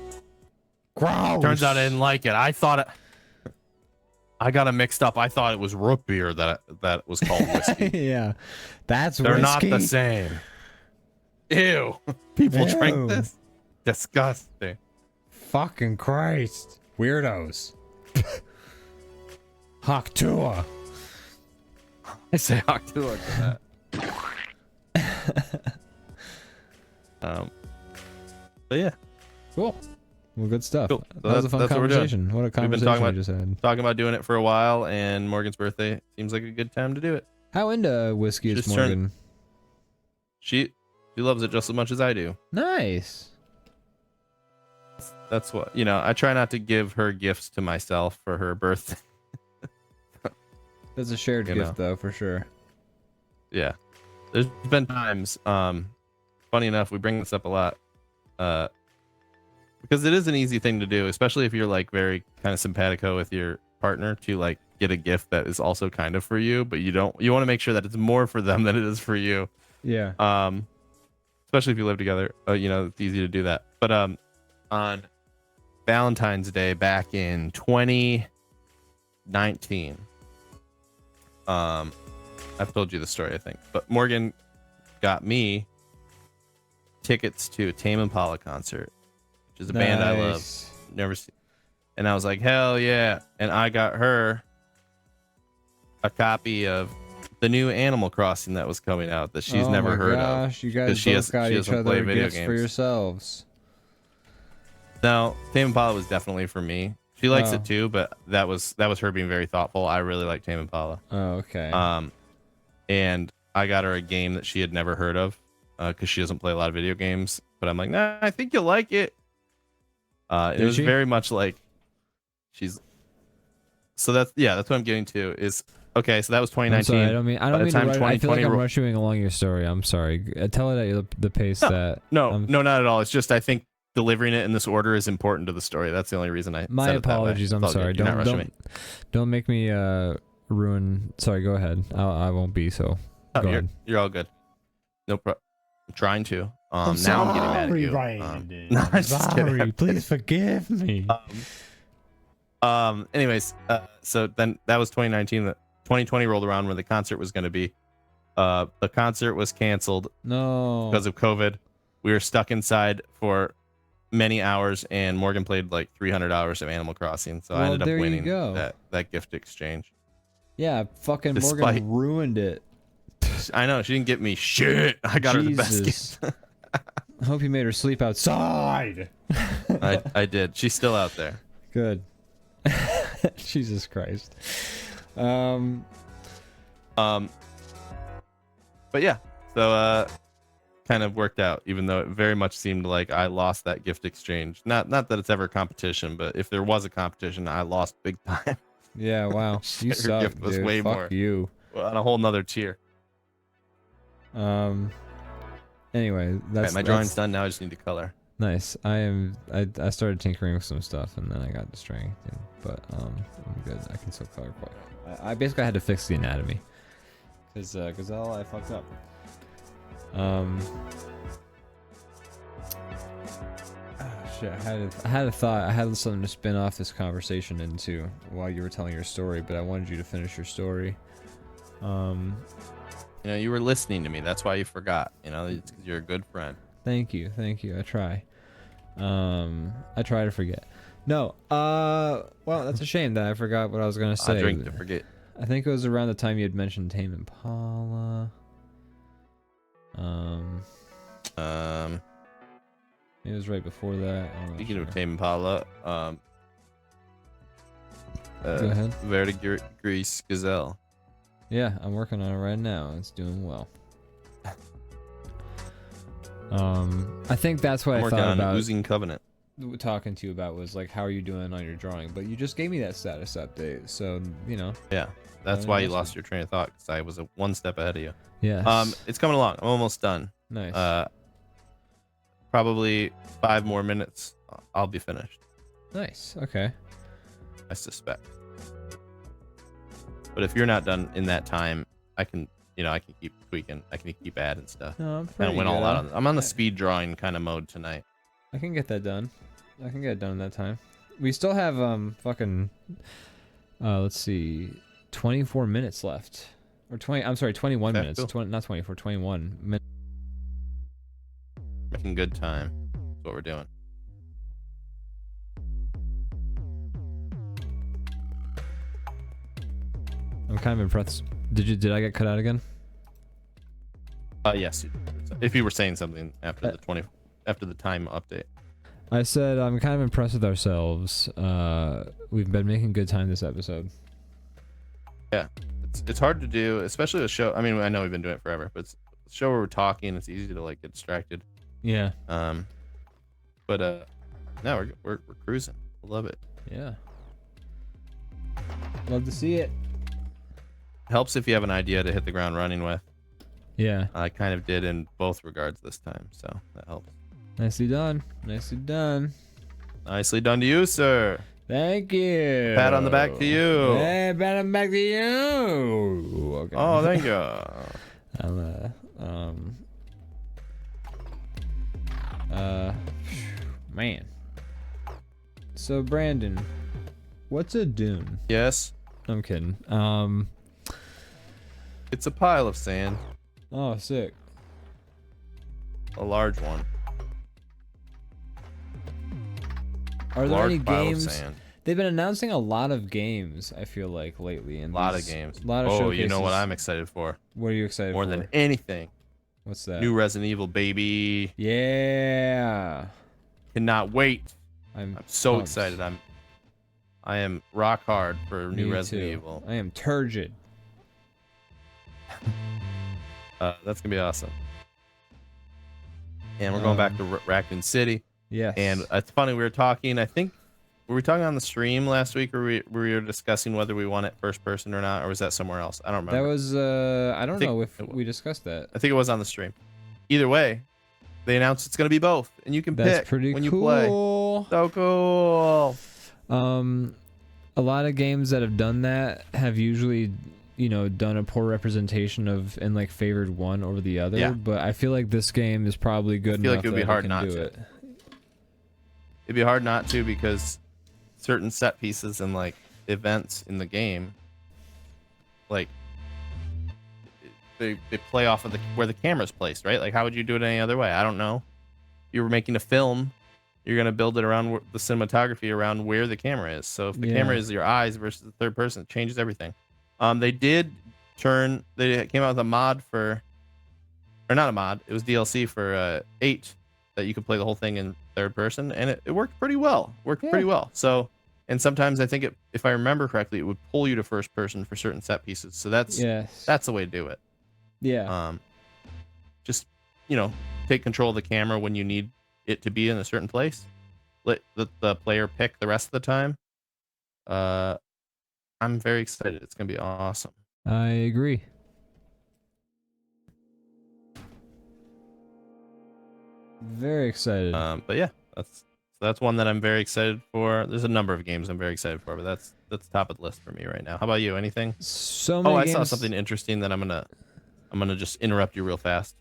Speaker 1: Gross.
Speaker 2: Turns out I didn't like it. I thought it. I got it mixed up. I thought it was root beer that was called whiskey.
Speaker 1: Yeah, that's
Speaker 2: They're
Speaker 1: whiskey.
Speaker 2: not the same. Ew. People drink this. Disgusting.
Speaker 1: Fucking Christ. Weirdos. Haktua.
Speaker 2: I say Octua to that. But yeah.
Speaker 1: Cool. Well, good stuff.
Speaker 2: Cool. So
Speaker 1: That was a fun
Speaker 2: that's what we're doing.
Speaker 1: conversation. What a
Speaker 2: We've been
Speaker 1: conversation we just had.
Speaker 2: talking about doing it for a while, and Morgan's birthday seems like a good time to do it.
Speaker 1: How into whiskey is
Speaker 2: Just
Speaker 1: Morgan?
Speaker 2: She loves it just as much as I do.
Speaker 1: Nice.
Speaker 2: That's what, you know, I try not to give her gifts to myself for her birthday.
Speaker 1: That's a shared gift, though, for sure.
Speaker 2: Yeah. There's been times, funny enough, we bring this up a lot, because it is an easy thing to do, especially if you're like very kind of simpatico with your partner, to like get a gift that is also kind of for you, but you want to make sure that it's more for them than it is for you.
Speaker 1: Yeah.
Speaker 2: Especially if you live together, you know, it's easy to do that. But on Valentine's Day back in 2019, I've told you the story, I think, but Morgan got me tickets to a Tame Impala concert, which is a band I love. Never seen. And I was like, hell yeah. And I got her a copy of the new Animal Crossing that was coming out that she's never heard of.
Speaker 1: You guys both got each other gifts for yourselves.
Speaker 2: No, Tame Impala was definitely for me. She likes it too, but that was her being very thoughtful. I really like Tame Impala.
Speaker 1: Oh, okay.
Speaker 2: And I got her a game that she had never heard of, because she doesn't play a lot of video games. But I'm like, nah, I think you'll like it. It was very much like she's. So that's what I'm getting to is. Okay, so that was 2019.
Speaker 1: I'm sorry, I don't mean to I feel like I'm
Speaker 2: ro-
Speaker 1: rushing along your story. I'm sorry. Tell it at the pace that.
Speaker 2: No, not at all. It's just I think delivering it in this order is important to the story. That's the only reason I.
Speaker 1: My
Speaker 2: said
Speaker 1: apologies.
Speaker 2: It that way.
Speaker 1: I'm sorry. Don't make me ruin. Sorry. Go ahead. I won't be so. Go ahead.
Speaker 2: You're all good. No problem. I'm trying to. Now I'm getting mad at you. No, I'm just kidding.
Speaker 1: Please forgive me.
Speaker 2: Anyways, so then that was 2019. 2020 rolled around where the concert was going to be. The concert was canceled.
Speaker 1: No.
Speaker 2: Because of COVID. We were stuck inside for many hours, and Morgan played like 300 hours of Animal Crossing. So I ended up winning that gift exchange.
Speaker 1: Yeah, fucking Morgan ruined it.
Speaker 2: I know, she didn't get me shit. I got her the best gift.
Speaker 1: I hope you made her sleep outside.
Speaker 2: I did. She's still out there.
Speaker 1: Good. Jesus Christ.
Speaker 2: But yeah, so kind of worked out, even though it very much seemed like I lost that gift exchange. Not that it's ever a competition, but if there was a competition, I lost big time.
Speaker 1: Yeah, wow. You suck,
Speaker 2: gift was
Speaker 1: dude.
Speaker 2: way
Speaker 1: Fuck
Speaker 2: more.
Speaker 1: you.
Speaker 2: Well, on a whole nother tier.
Speaker 1: Anyway, that's
Speaker 2: my drawing's done. Now I just need to color.
Speaker 1: Nice. I started tinkering with some stuff, and then I got distracted. But I'm good. I can still color quite. I basically had to fix the anatomy, because all I fucked up. shit, I had a thought. I had something to spin off this conversation into while you were telling your story, but I wanted you to finish your story.
Speaker 2: You know, you were listening to me. That's why you forgot. You know, it's 'cause you're a good friend.
Speaker 1: Thank you. I try. I try to forget. No. Well, that's a shame that I forgot what I was gonna say.
Speaker 2: I drink to forget.
Speaker 1: I think it was around the time you had mentioned Tame Impala. It was right before that.
Speaker 2: Speaking of Tame Impala,
Speaker 1: Go ahead.
Speaker 2: Verdigris Gazelle.
Speaker 1: Yeah, I'm working on it right now. It's doing well. I think that's what
Speaker 2: I'm
Speaker 1: I
Speaker 2: working
Speaker 1: thought
Speaker 2: on
Speaker 1: about
Speaker 2: Oozing Covenant.
Speaker 1: talking to you about was like, how are you doing on your drawing? But you just gave me that status update, so you know.
Speaker 2: Yeah, that's why you lost your train of thought, because I was one step ahead of you.
Speaker 1: Yeah.
Speaker 2: It's coming along. I'm almost done.
Speaker 1: Nice.
Speaker 2: Probably 5 more minutes. I'll be finished.
Speaker 1: Nice. Okay.
Speaker 2: I suspect. But if you're not done in that time, I can keep tweaking. I can keep adding stuff.
Speaker 1: No, I'm
Speaker 2: And
Speaker 1: pretty
Speaker 2: went
Speaker 1: good.
Speaker 2: all out on. I'm on the speed drawing kind of mode tonight.
Speaker 1: I can get that done. I can get it done in that time. We still have fucking let's see, 24 minutes left, or 20. I'm sorry, 21
Speaker 2: Okay,
Speaker 1: minutes.
Speaker 2: cool.
Speaker 1: Not 24, 21 minutes.
Speaker 2: Making good time. That's what we're doing.
Speaker 1: I'm kind of impressed. Did I get cut out again?
Speaker 2: Yes. If you were saying something after the time update.
Speaker 1: I said I'm kind of impressed with ourselves. We've been making good time this episode.
Speaker 2: Yeah, it's hard to do, especially a show. I mean, I know we've been doing it forever, but it's a show where we're talking. It's easy to like get distracted.
Speaker 1: Yeah.
Speaker 2: But no, we're cruising. Love it.
Speaker 1: Yeah. Love to see it.
Speaker 2: Helps if you have an idea to hit the ground running with.
Speaker 1: Yeah.
Speaker 2: I kind of did in both regards this time, so that helps.
Speaker 1: Nicely done. Nicely done.
Speaker 2: Nicely done to you, sir.
Speaker 1: Thank you.
Speaker 2: Pat on the back to you.
Speaker 1: Hey, pat on the back to you. Okay.
Speaker 2: Oh, thank you.
Speaker 1: Man. So Brandon, what's a dune?
Speaker 2: Yes,
Speaker 1: I'm kidding.
Speaker 2: it's a pile of sand,
Speaker 1: Oh, sick.
Speaker 2: a large one.
Speaker 1: Are there
Speaker 2: Large
Speaker 1: any
Speaker 2: pile of
Speaker 1: games?
Speaker 2: sand.
Speaker 1: They've been announcing a lot of games, I feel like, lately.
Speaker 2: A lot of games.
Speaker 1: A lot of
Speaker 2: Oh,
Speaker 1: showcases.
Speaker 2: you know what I'm excited for?
Speaker 1: What are you excited
Speaker 2: More
Speaker 1: for?
Speaker 2: than anything.
Speaker 1: What's that?
Speaker 2: New Resident Evil, baby.
Speaker 1: Yeah.
Speaker 2: Cannot wait.
Speaker 1: I'm
Speaker 2: So
Speaker 1: pumped.
Speaker 2: excited. I am rock hard for new
Speaker 1: Me
Speaker 2: Resident
Speaker 1: too.
Speaker 2: Evil.
Speaker 1: I am turgid.
Speaker 2: That's gonna be awesome. And we're going back to Raccoon City.
Speaker 1: Yes.
Speaker 2: And it's funny, we were talking, I think, were we talking on the stream last week, or we were discussing whether we want it first person or not, or was that somewhere else? I don't remember.
Speaker 1: that was I don't
Speaker 2: think
Speaker 1: know if
Speaker 2: it was.
Speaker 1: we discussed that.
Speaker 2: I think it was on the stream. Either way, they announced it's gonna be both, and you can
Speaker 1: That's
Speaker 2: pick
Speaker 1: pretty
Speaker 2: when you
Speaker 1: cool.
Speaker 2: play. So cool.
Speaker 1: A lot of games that have done that have usually, you know, done a poor representation of and like favored one over the other.
Speaker 2: Yeah.
Speaker 1: But I feel like this game is probably good
Speaker 2: feel
Speaker 1: enough
Speaker 2: like it would be
Speaker 1: that
Speaker 2: hard
Speaker 1: can
Speaker 2: not
Speaker 1: do
Speaker 2: to.
Speaker 1: it.
Speaker 2: It'd be hard not to, because certain set pieces and like events in the game, like they play off of where the camera's placed, right? Like, how would you do it any other way? I don't know. You were making a film, you're gonna build it around the cinematography around where the camera is. So if the camera is your eyes versus the third person, it changes everything. They came out with a mod or not a mod, it was DLC for 8 that you could play the whole thing in third person, and it worked pretty well. Pretty well. So, and sometimes I think if I remember correctly, it would pull you to first person for certain set pieces. So that's the way to do it.
Speaker 1: Yeah.
Speaker 2: Just, you know, take control of the camera when you need it to be in a certain place. Let the player pick the rest of the time. I'm very excited. It's gonna be awesome.
Speaker 1: I agree. Very excited.
Speaker 2: But yeah, that's one that I'm very excited for. There's a number of games I'm very excited for, but that's top of the list for me right now. How about you? Anything?
Speaker 1: So many
Speaker 2: I
Speaker 1: games.
Speaker 2: saw something interesting that I'm gonna just interrupt you real fast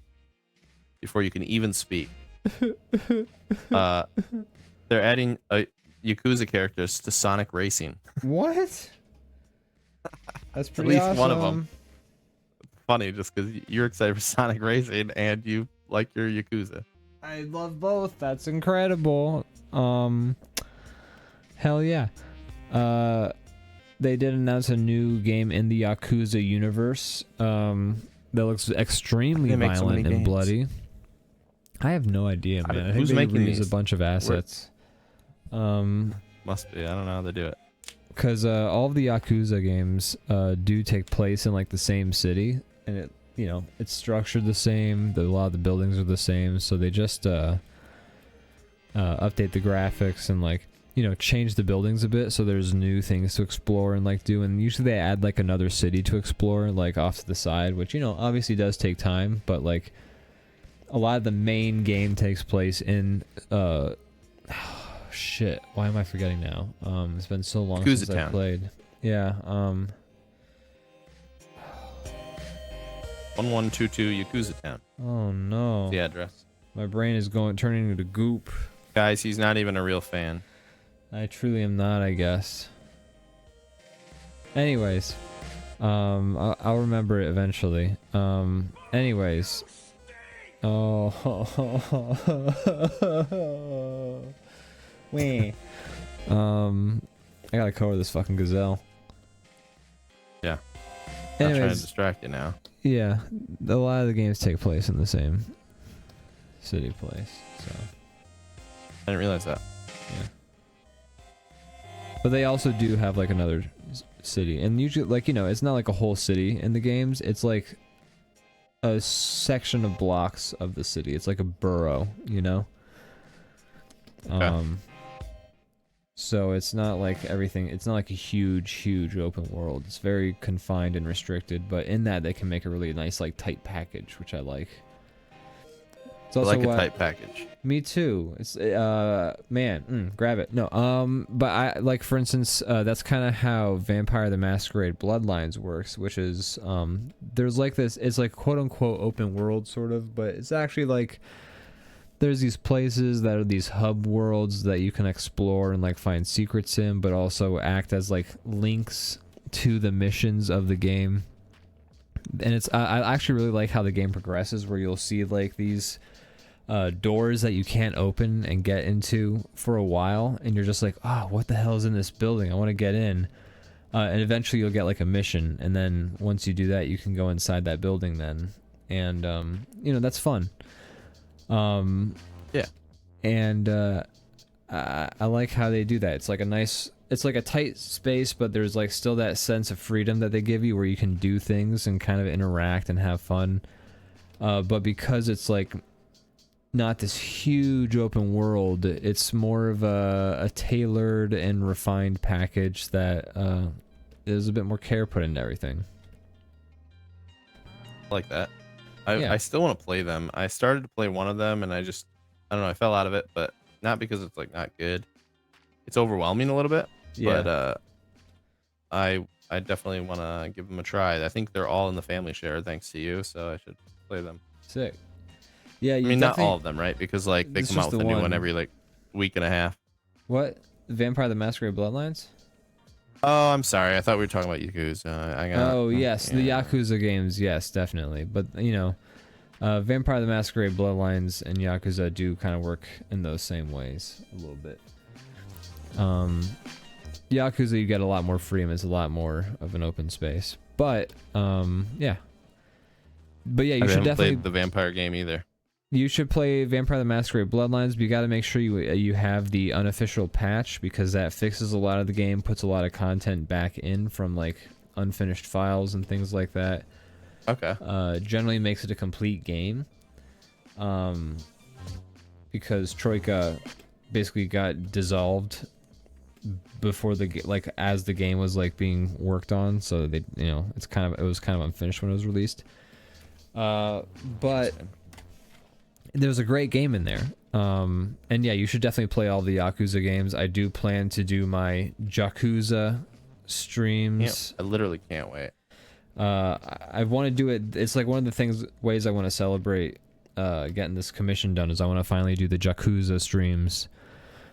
Speaker 2: before you can even speak. They're adding Yakuza characters to Sonic Racing.
Speaker 1: What? That's
Speaker 2: At
Speaker 1: pretty
Speaker 2: least
Speaker 1: awesome.
Speaker 2: one of them. Funny, just because you're excited for Sonic Racing and you like your Yakuza.
Speaker 1: I love both. That's incredible. Hell yeah. They did announce a new game in the Yakuza universe. That looks extremely violent and bloody. I have no idea, man. I think
Speaker 2: who's
Speaker 1: they
Speaker 2: making
Speaker 1: reuse
Speaker 2: these?
Speaker 1: a bunch of assets.
Speaker 2: Must be. I don't know how they do it.
Speaker 1: Because all of the Yakuza games do take place in like the same city, and it, you know, it's structured the same. A lot of the buildings are the same, so they just update the graphics and like, you know, change the buildings a bit, so there's new things to explore and like do. And usually they add like another city to explore, like off to the side, which, you know, obviously does take time, but like a lot of the main game takes place in shit, why am I forgetting now? It's been so long
Speaker 2: Yakuza
Speaker 1: since I
Speaker 2: Town.
Speaker 1: played. Yeah,
Speaker 2: 1122 Yakuza Town.
Speaker 1: oh no.
Speaker 2: The address.
Speaker 1: My brain is turning into goop.
Speaker 2: Guys, he's not even a real fan.
Speaker 1: I truly am not, I guess. Anyways, I'll remember it eventually. Anyways. Oh. Wait. I gotta cover this fucking gazelle.
Speaker 2: Yeah. I'm trying to
Speaker 1: Anyways,
Speaker 2: distract you now.
Speaker 1: yeah, a lot of the games take place in the same city place, so.
Speaker 2: I didn't realize that.
Speaker 1: But they also do have like another city, and usually, like, you know, it's not like a whole city in the games. It's like a section of blocks of the city. It's like a borough, you know.
Speaker 2: Okay.
Speaker 1: So it's not like everything. It's not like a huge open world. It's very confined and restricted. But in that, they can make a really nice, like, tight package, which I like. It's
Speaker 2: I
Speaker 1: also
Speaker 2: like a tight package.
Speaker 1: Me too. It's man, grab it. No, but I like, for instance, that's kind of how Vampire the Masquerade Bloodlines works, which is there's like this, it's like quote unquote open world sort of, but it's actually like there's these places that are these hub worlds that you can explore and like find secrets in, but also act as like links to the missions of the game. And it's I actually really like how the game progresses, where you'll see like these doors that you can't open and get into for a while, and you're just like, oh, what the hell is in this building? I want to get in. And eventually you'll get like a mission, and then once you do that, you can go inside that building then, and you know, that's fun.
Speaker 2: Yeah.
Speaker 1: And I like how they do that. It's like a nice, it's like a tight space, but there's like still that sense of freedom that they give you, where you can do things and kind of interact and have fun. But because it's like not this huge open world, it's more of a tailored and refined package that there's a bit more care put into everything.
Speaker 2: Like that.
Speaker 1: Yeah.
Speaker 2: I still want to play them. I started to play one of them, and I don't know, I fell out of it, but not because it's like not good. It's overwhelming a little bit.
Speaker 1: Yeah.
Speaker 2: But I definitely want to give them a try. I think they're all in the family share thanks to you, so I should play them.
Speaker 1: Sick. Yeah,
Speaker 2: I
Speaker 1: you
Speaker 2: mean, not
Speaker 1: definitely-
Speaker 2: all of them, right? Because like they
Speaker 1: It's
Speaker 2: come out
Speaker 1: just
Speaker 2: with
Speaker 1: the
Speaker 2: a new
Speaker 1: one.
Speaker 2: one every like week and a half.
Speaker 1: What? Vampire the Masquerade Bloodlines?
Speaker 2: Oh, I'm sorry. I thought we were talking about Yakuza.
Speaker 1: Oh, yes. The Yakuza games, yes, definitely. But, you know, Vampire the Masquerade Bloodlines and Yakuza do kind of work in those same ways a little bit. Yakuza, you get a lot more freedom. It's a lot more of an open space. But, yeah. But, yeah, you
Speaker 2: I
Speaker 1: should
Speaker 2: haven't
Speaker 1: definitely...
Speaker 2: played the vampire game either.
Speaker 1: You should play Vampire the Masquerade Bloodlines, but you got to make sure you have the unofficial patch, because that fixes a lot of the game, puts a lot of content back in from like unfinished files and things like that.
Speaker 2: Okay.
Speaker 1: Generally makes it a complete game. Because Troika basically got dissolved before as the game was like being worked on, so they, you know, it was kind of unfinished when it was released. But there's a great game in there. And yeah, you should definitely play all the Yakuza games. I do plan to do my Yakuza streams.
Speaker 2: I literally can't wait.
Speaker 1: I want to do it. It's like one of the ways I want to celebrate getting this commission done, is I want to finally do the Yakuza streams.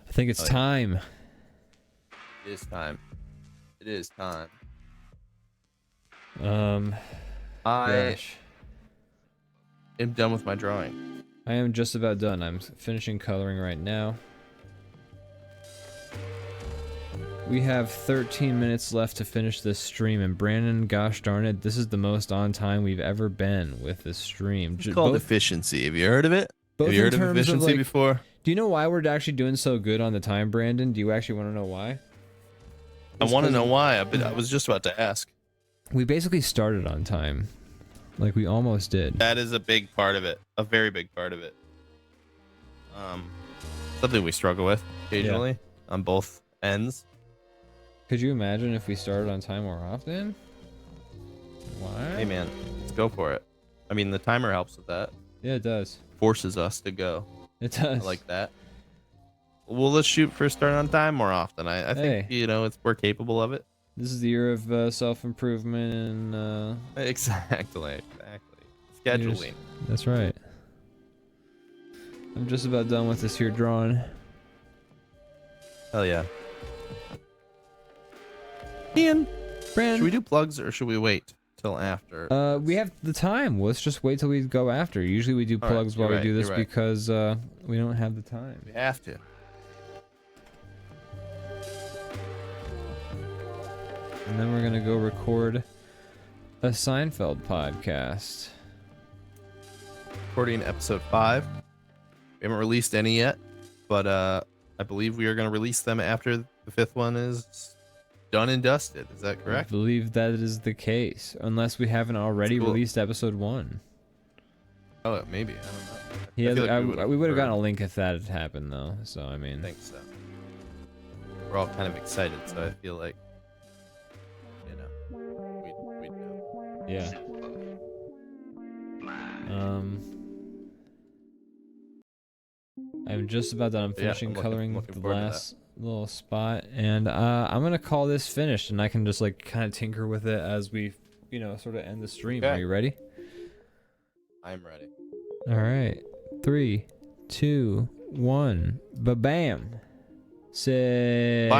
Speaker 1: I think it's
Speaker 2: Oh, yeah.
Speaker 1: time.
Speaker 2: It is time. It is time. I
Speaker 1: Gosh.
Speaker 2: am done with my drawing.
Speaker 1: I am just about done. I'm finishing coloring right now. We have 13 minutes left to finish this stream, and Brandon, gosh darn it, this is the most on time we've ever been with this stream.
Speaker 2: It's called efficiency. Have you heard of it? Have you heard of efficiency before?
Speaker 1: Do you know why we're actually doing so good on the time, Brandon? Do you actually want to know why?
Speaker 2: I want to know why. I was just about to ask.
Speaker 1: We basically started on time. Like, we almost did.
Speaker 2: That is a big part of it. A very big part of it. Something we struggle with occasionally on both ends.
Speaker 1: Could you imagine if we started on time more often? Why?
Speaker 2: Hey man, let's go for it. I mean, the timer helps with that.
Speaker 1: Yeah, it does.
Speaker 2: Forces us to go.
Speaker 1: It does.
Speaker 2: I like that. Well, let's shoot for starting on time more often. I think, you know, we're capable of it.
Speaker 1: This is the year of self-improvement and
Speaker 2: Exactly. Scheduling.
Speaker 1: That's right. I'm just about done with this here drawing.
Speaker 2: Hell yeah. Ian,
Speaker 1: Brandon,
Speaker 2: should we do plugs or should we wait till after?
Speaker 1: we have the time. Let's just wait till we go after. Usually we do
Speaker 2: All right,
Speaker 1: plugs while
Speaker 2: you're
Speaker 1: we do
Speaker 2: right,
Speaker 1: this
Speaker 2: you're right.
Speaker 1: because we don't have the time.
Speaker 2: We have to.
Speaker 1: And then we're gonna go record a Seinfeld podcast.
Speaker 2: Recording episode 5. We haven't released any yet, but I believe we are going to release them after the 5th one is done and dusted. Is that
Speaker 1: I
Speaker 2: correct?
Speaker 1: believe that is the case, unless we haven't already
Speaker 2: Cool.
Speaker 1: released episode 1.
Speaker 2: Oh, maybe. I don't know.
Speaker 1: Yeah,
Speaker 2: I feel like
Speaker 1: we would have
Speaker 2: heard.
Speaker 1: gotten a link if that had happened, though. So I mean,
Speaker 2: I think so. We're all kind of excited, so I feel like, you know, we'd know.
Speaker 1: yeah. I'm just about done. I'm
Speaker 2: Yeah,
Speaker 1: finishing
Speaker 2: I'm
Speaker 1: coloring
Speaker 2: looking
Speaker 1: the
Speaker 2: forward to that.
Speaker 1: last little spot, and I'm gonna call this finished, and I can just like kind of tinker with it as we, you know, sort of end the stream.
Speaker 2: Okay.
Speaker 1: Are you ready?
Speaker 2: I'm ready.
Speaker 1: All right, 3, 2, 1, ba-bam! Sick.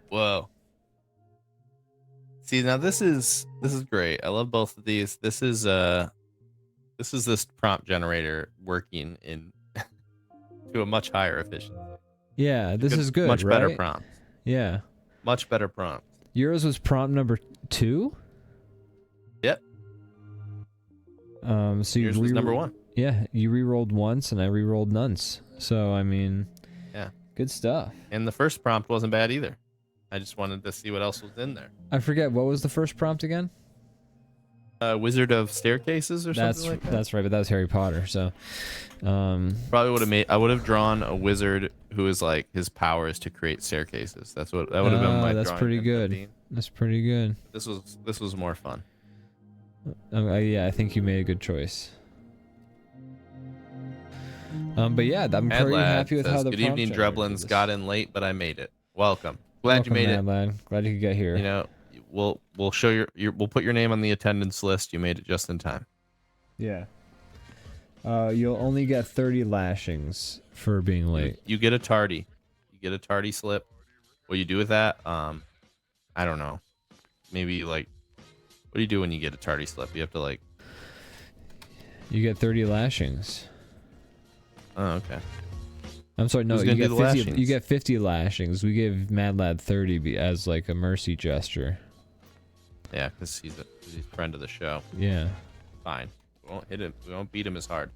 Speaker 2: Whoa. See, now this is great. I love both of these. This is this prompt generator working in to a much higher efficiency.
Speaker 1: Yeah, this is good.
Speaker 2: Much better
Speaker 1: right?
Speaker 2: prompt.
Speaker 1: Yeah.
Speaker 2: Much better prompt.
Speaker 1: Yours was prompt number 2.
Speaker 2: Yep.
Speaker 1: So
Speaker 2: Yours was number 1.
Speaker 1: Yeah, you re-rolled once and I re-rolled nonce. So I mean,
Speaker 2: Yeah.
Speaker 1: good stuff.
Speaker 2: And the first prompt wasn't bad either. I just wanted to see what else was in there.
Speaker 1: I forget, what was the first prompt again?
Speaker 2: Wizard of Staircases or something like that.
Speaker 1: That's right, but that was Harry Potter. So,
Speaker 2: Probably would have made. I would have drawn a wizard who is like his power is to create staircases. That would have been my.
Speaker 1: That's
Speaker 2: drawing
Speaker 1: pretty
Speaker 2: ended up
Speaker 1: good.
Speaker 2: being.
Speaker 1: That's pretty good.
Speaker 2: This was more fun.
Speaker 1: Yeah, I think you made a good choice. But yeah, I'm
Speaker 2: Mad
Speaker 1: pretty
Speaker 2: Lad
Speaker 1: happy with
Speaker 2: says,
Speaker 1: how the
Speaker 2: Good
Speaker 1: prompt
Speaker 2: evening,
Speaker 1: generator
Speaker 2: Dreblins.
Speaker 1: did
Speaker 2: Got
Speaker 1: this.
Speaker 2: in late, but I made it. Welcome. Glad you
Speaker 1: Welcome,
Speaker 2: made it.
Speaker 1: Mad Lad. Glad you could get here.
Speaker 2: You know, we'll show we'll put your name on the attendance list. You made it just in time.
Speaker 1: Yeah. You'll only get 30 lashings for being late.
Speaker 2: You get a tardy. You get a tardy slip. What you do with that? I don't know. Maybe like, what do you do when you get a tardy slip? You have to like.
Speaker 1: You get 30 lashings.
Speaker 2: Oh, okay.
Speaker 1: I'm sorry, no,
Speaker 2: Who's
Speaker 1: you
Speaker 2: gonna
Speaker 1: get
Speaker 2: do the
Speaker 1: 50.
Speaker 2: lashings?
Speaker 1: You get 50 lashings. We give Mad Lad 30 as like a mercy gesture.
Speaker 2: Yeah, because he's a friend of the show.
Speaker 1: Yeah.
Speaker 2: Fine. We won't hit him. We won't beat him as hard.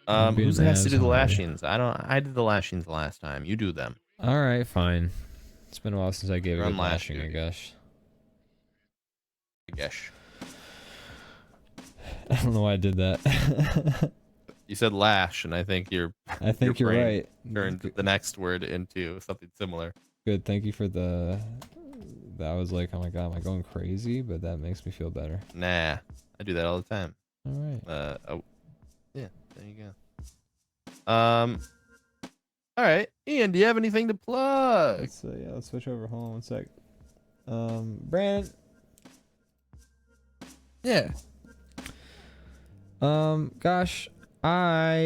Speaker 1: Won't beat
Speaker 2: Who's
Speaker 1: him
Speaker 2: has to
Speaker 1: as
Speaker 2: do the
Speaker 1: hard.
Speaker 2: lashings? I did the lashings last time. You do them.
Speaker 1: All right, fine. It's been a while since I gave
Speaker 2: You're
Speaker 1: a
Speaker 2: on lash
Speaker 1: lashing, I
Speaker 2: duty.
Speaker 1: guess.
Speaker 2: I guess.
Speaker 1: I don't know why I did that.
Speaker 2: You said lash, and I think
Speaker 1: I think
Speaker 2: your
Speaker 1: you're
Speaker 2: brain
Speaker 1: right.
Speaker 2: turned the next word into something similar.
Speaker 1: Good. Thank you for the. That was like, oh my god, am I going crazy? But that makes me feel better.
Speaker 2: Nah, I do that all the time.
Speaker 1: All right.
Speaker 2: Yeah, there you go. All right, Ian, do you have anything to plug?
Speaker 1: Let's switch over. Hold on one sec. Brandon.
Speaker 2: Yeah.
Speaker 1: Gosh, I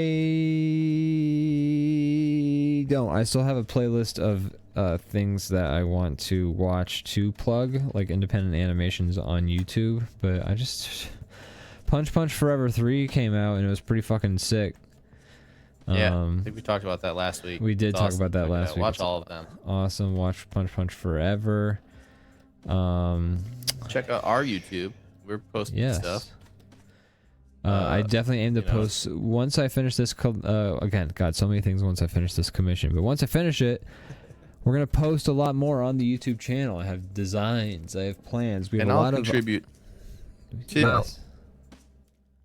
Speaker 1: I don't. I still have a playlist of things that I want to watch to plug, like independent animations on YouTube. But I just Punch Forever 3 came out and it was pretty fucking sick.
Speaker 2: Yeah, I think we talked about that last week.
Speaker 1: We did
Speaker 2: It's
Speaker 1: talk
Speaker 2: awesome.
Speaker 1: about that last week.
Speaker 2: Watch all of them.
Speaker 1: Awesome. Watch Punch Forever.
Speaker 2: Check out our YouTube. We're posting
Speaker 1: Yes.
Speaker 2: stuff.
Speaker 1: I definitely aim to post once I finish this. Again, God, so many things once I finish this commission. But once I finish it, we're gonna post a lot more on the YouTube channel. I have designs. I have plans. We have
Speaker 2: And
Speaker 1: a
Speaker 2: I'll
Speaker 1: lot
Speaker 2: contribute.
Speaker 1: of. Yes.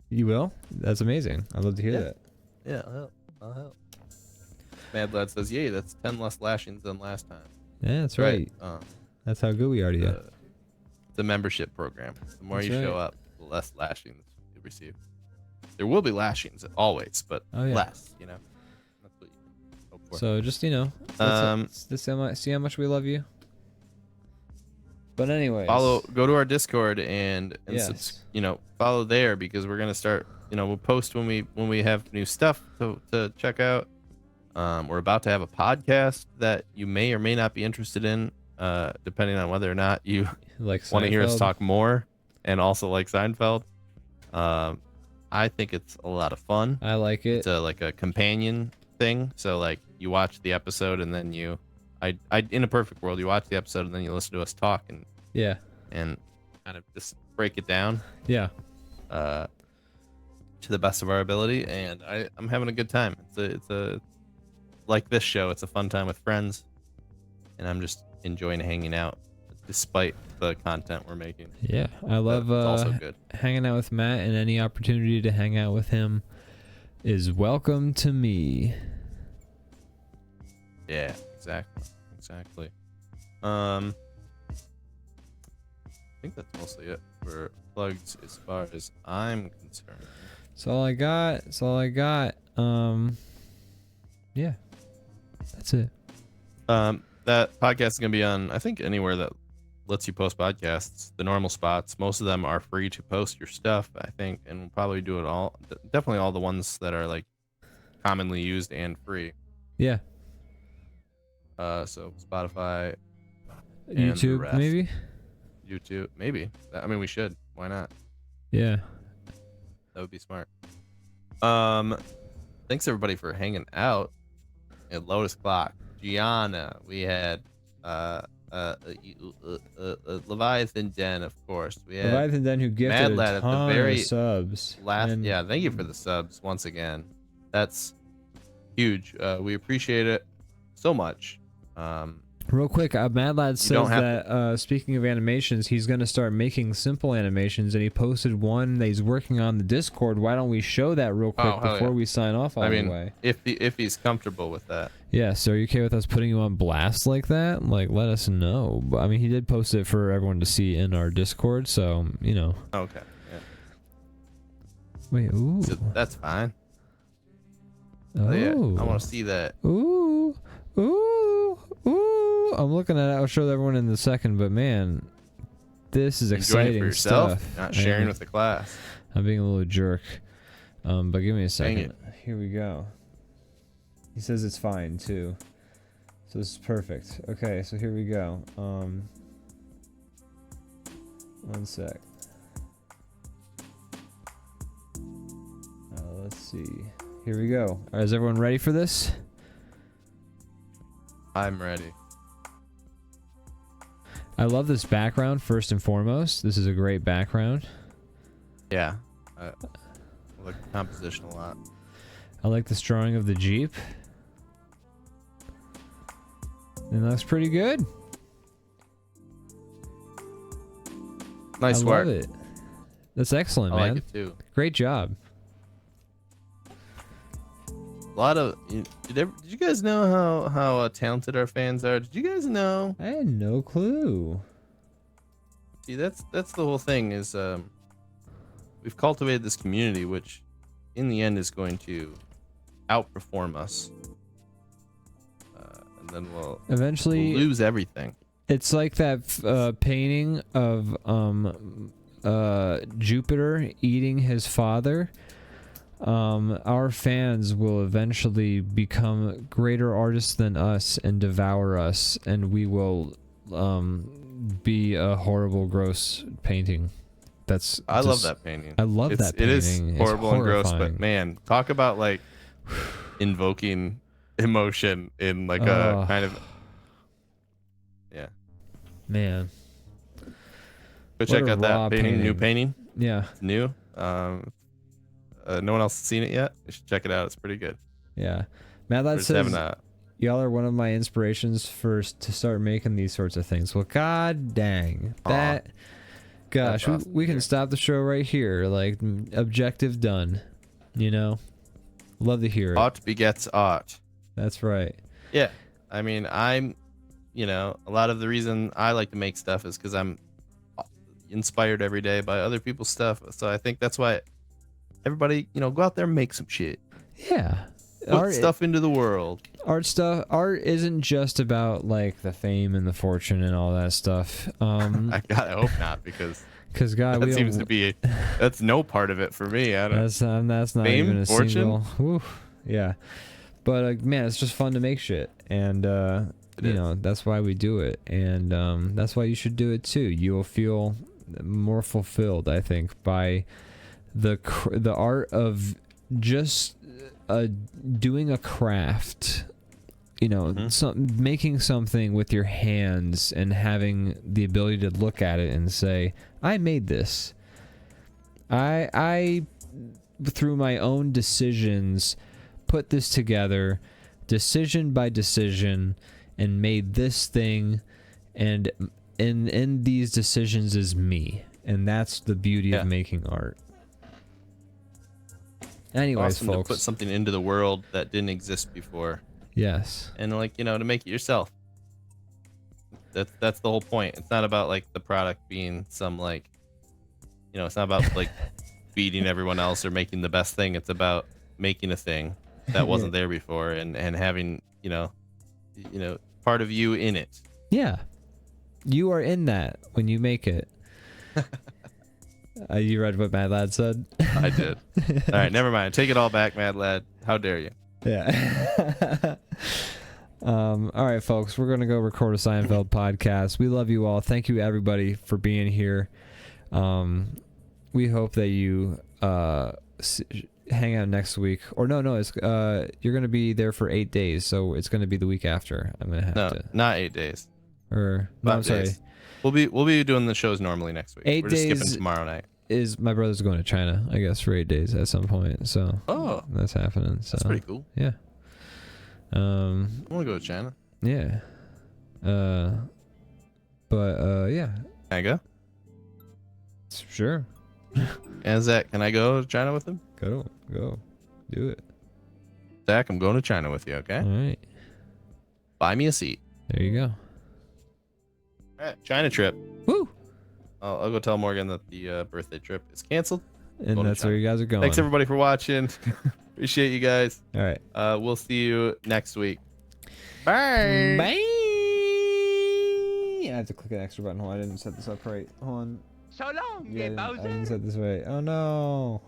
Speaker 1: You will? That's amazing. I'd love to hear that.
Speaker 2: Yeah, I'll help. Mad Lad says, "Yay, that's 10 less lashings than last time."
Speaker 1: Yeah, that's right. That's how good we are to you.
Speaker 2: The membership program. The more
Speaker 1: That's
Speaker 2: you show
Speaker 1: right.
Speaker 2: up, the less lashings you receive. There will be lashings always, but
Speaker 1: Oh, yeah.
Speaker 2: less. You know. That's what you hope for.
Speaker 1: So just see how much we love you. But anyways,
Speaker 2: go to our Discord and
Speaker 1: Yes.
Speaker 2: follow there, because we're gonna start. We'll post when we have new stuff to check out. We're about to have a podcast that you may or may not be interested in, depending on whether or not you
Speaker 1: like
Speaker 2: want to hear us
Speaker 1: Seinfeld.
Speaker 2: talk more, and also like Seinfeld. I think it's a lot of fun.
Speaker 1: I like it.
Speaker 2: It's like a companion thing. So like you watch the episode and then in a perfect world, you watch the episode and then you listen to us talk and
Speaker 1: Yeah.
Speaker 2: kind of just break it down
Speaker 1: Yeah.
Speaker 2: to the best of our ability. And I'm having a good time. It's a like this show. It's a fun time with friends, and I'm just enjoying hanging out despite the content we're making.
Speaker 1: Yeah. I love
Speaker 2: It's also good.
Speaker 1: hanging out with Matt, and any opportunity to hang out with him is welcome to me.
Speaker 2: Yeah, exactly. I think that's mostly it for plugs as far as I'm concerned.
Speaker 1: That's all I got. Yeah. That's it.
Speaker 2: That podcast is gonna be on, I think, anywhere that lets you post podcasts. The normal spots, most of them are free to post your stuff, I think, and we'll probably do it all. Definitely all the ones that are like commonly used and free.
Speaker 1: Yeah.
Speaker 2: So Spotify, and the
Speaker 1: YouTube,
Speaker 2: rest.
Speaker 1: maybe?
Speaker 2: YouTube, maybe. I mean, we should. Why not?
Speaker 1: Yeah.
Speaker 2: That would be smart. Thanks everybody for hanging out. At Lotus Clock, Gianna, we had Leviathan Den, of course. We had
Speaker 1: Leviathan Den, who gifted
Speaker 2: Mad
Speaker 1: a
Speaker 2: Lad at the
Speaker 1: ton
Speaker 2: very
Speaker 1: of subs. And
Speaker 2: yeah, thank you for the subs once again. That's huge. We appreciate it so much.
Speaker 1: Real quick, Mad Lad says
Speaker 2: don't have
Speaker 1: that speaking of animations, he's going to start making simple animations, and he posted one that he's working on the Discord. Why don't we show that real quick
Speaker 2: hell
Speaker 1: before
Speaker 2: yeah.
Speaker 1: we sign off all the way?
Speaker 2: if he's comfortable with that.
Speaker 1: Yeah, so are you okay with us putting you on blast like that? Like, let us know. But I mean, he did post it for everyone to see in our Discord, so,
Speaker 2: Okay. Yeah.
Speaker 1: Wait, ooh.
Speaker 2: So that's fine.
Speaker 1: Oh.
Speaker 2: Yeah, I want to see that.
Speaker 1: Ooh. Ooh. Ooh. I'm looking at it. I'll show everyone in a second, but man, this is
Speaker 2: Enjoying
Speaker 1: exciting
Speaker 2: it for yourself,
Speaker 1: stuff.
Speaker 2: not sharing
Speaker 1: And
Speaker 2: with the class.
Speaker 1: I'm being a little jerk. But give me a second.
Speaker 2: it.
Speaker 1: Here we go. He says it's fine too. So this is perfect. Okay, so here we go. One sec. Let's see. Here we go. Is everyone ready for this?
Speaker 2: I'm ready.
Speaker 1: I love this background first and foremost. This is a great background.
Speaker 2: Yeah. I like the composition a lot.
Speaker 1: I like this drawing of the Jeep. And that looks pretty good.
Speaker 2: Nice
Speaker 1: I
Speaker 2: work.
Speaker 1: love it. That's excellent,
Speaker 2: I
Speaker 1: man.
Speaker 2: like it too.
Speaker 1: Great job.
Speaker 2: A lot of did you guys know how talented our fans are? Did you guys know?
Speaker 1: I had no clue.
Speaker 2: See, that's the whole thing is we've cultivated this community, which in the end is going to outperform us, and then we'll
Speaker 1: Eventually,
Speaker 2: lose everything.
Speaker 1: it's like that painting of Jupiter eating his father. our fans will eventually become greater artists than us and devour us, and we will be a horrible, gross painting.
Speaker 2: I love that painting.
Speaker 1: I love that painting.
Speaker 2: It is horrible and gross,
Speaker 1: horrifying.
Speaker 2: but man, talk about like invoking emotion in like a kind of
Speaker 1: man.
Speaker 2: Go check out that painting, new painting.
Speaker 1: Yeah,
Speaker 2: it's new. No one else has seen it yet. You should check it out. It's pretty good.
Speaker 1: Yeah, Mad Lad says y'all are one of my inspirations to start making these sorts of things. Well, god dang that. Gosh,
Speaker 2: awesome
Speaker 1: we can stop the show right here. Like, objective done. You know? Love to hear it.
Speaker 2: Art begets art.
Speaker 1: That's right.
Speaker 2: Yeah. I mean, a lot of the reason I like to make stuff is because I'm inspired every day by other people's stuff. So I think that's why everybody, go out there and make some shit.
Speaker 1: Yeah.
Speaker 2: Put stuff into the world.
Speaker 1: Art isn't just about like the fame and the fortune and all that stuff.
Speaker 2: I hope not, because
Speaker 1: God,
Speaker 2: that seems to be that's no part of it for me.
Speaker 1: That's not
Speaker 2: fame,
Speaker 1: even a
Speaker 2: fortune?
Speaker 1: single. Whew, yeah, but man, it's just fun to make shit, and that's why we do it, and that's why you should do it too. You will feel more fulfilled, I think, by the art of just doing a craft, making something with your hands and having the ability to look at it and say, I made this. I through my own decisions put this together decision by decision and made this thing, and in these decisions is me, and that's the beauty of making art. Anyways,
Speaker 2: awesome
Speaker 1: folks,
Speaker 2: to put something into the world that didn't exist before.
Speaker 1: Yes.
Speaker 2: And to make it yourself. That's the whole point. It's not about like the product being some like, it's not about like beating everyone else or making the best thing. It's about making a thing that wasn't there before and having, part of you in it.
Speaker 1: Yeah. You are in that when you make it. You read what Mad Lad said?
Speaker 2: I did. All right, never mind. Take it all back, Mad Lad. How dare you?
Speaker 1: Yeah. All right, folks, we're going to go record a Seinfeld podcast. We love you all. Thank you, everybody, for being here. We hope that you hang out next week. Or no, it's you're going to be there for 8 days, so it's going to be the week after. I'm going to have to.
Speaker 2: Not 8 days.
Speaker 1: Or no, I'm sorry.
Speaker 2: We'll be doing the shows normally next week.
Speaker 1: 8
Speaker 2: We're
Speaker 1: days
Speaker 2: just skipping tomorrow night.
Speaker 1: Is my brother's going to China, I guess, for 8 days at some point. So that's happening. So
Speaker 2: that's pretty cool.
Speaker 1: Yeah.
Speaker 2: I want to go to China.
Speaker 1: Yeah. Yeah.
Speaker 2: Can I go?
Speaker 1: Sure.
Speaker 2: And Zach, can I go to China with him?
Speaker 1: Go. Do it.
Speaker 2: Zach, I'm going to China with you, okay?
Speaker 1: All right.
Speaker 2: Buy me a seat.
Speaker 1: There you go.
Speaker 2: All right, China trip.
Speaker 1: Woo!
Speaker 2: I'll go tell Morgan that the birthday trip is canceled.
Speaker 1: And that's where you guys are going.
Speaker 2: Thanks, everybody, for watching. Appreciate you guys.
Speaker 1: All right.
Speaker 2: We'll see you next week. Bye.
Speaker 1: Bye. I have to click an extra button. Hold on, I didn't set this up right. Hold on.
Speaker 4: So long,
Speaker 1: I didn't set this right. Oh, no.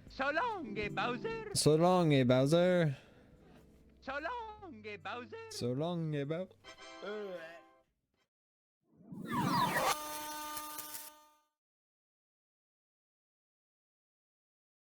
Speaker 4: So long, Bowser.
Speaker 1: So long, Bowser.
Speaker 4: So long, Bowser.
Speaker 1: So long, Bowser.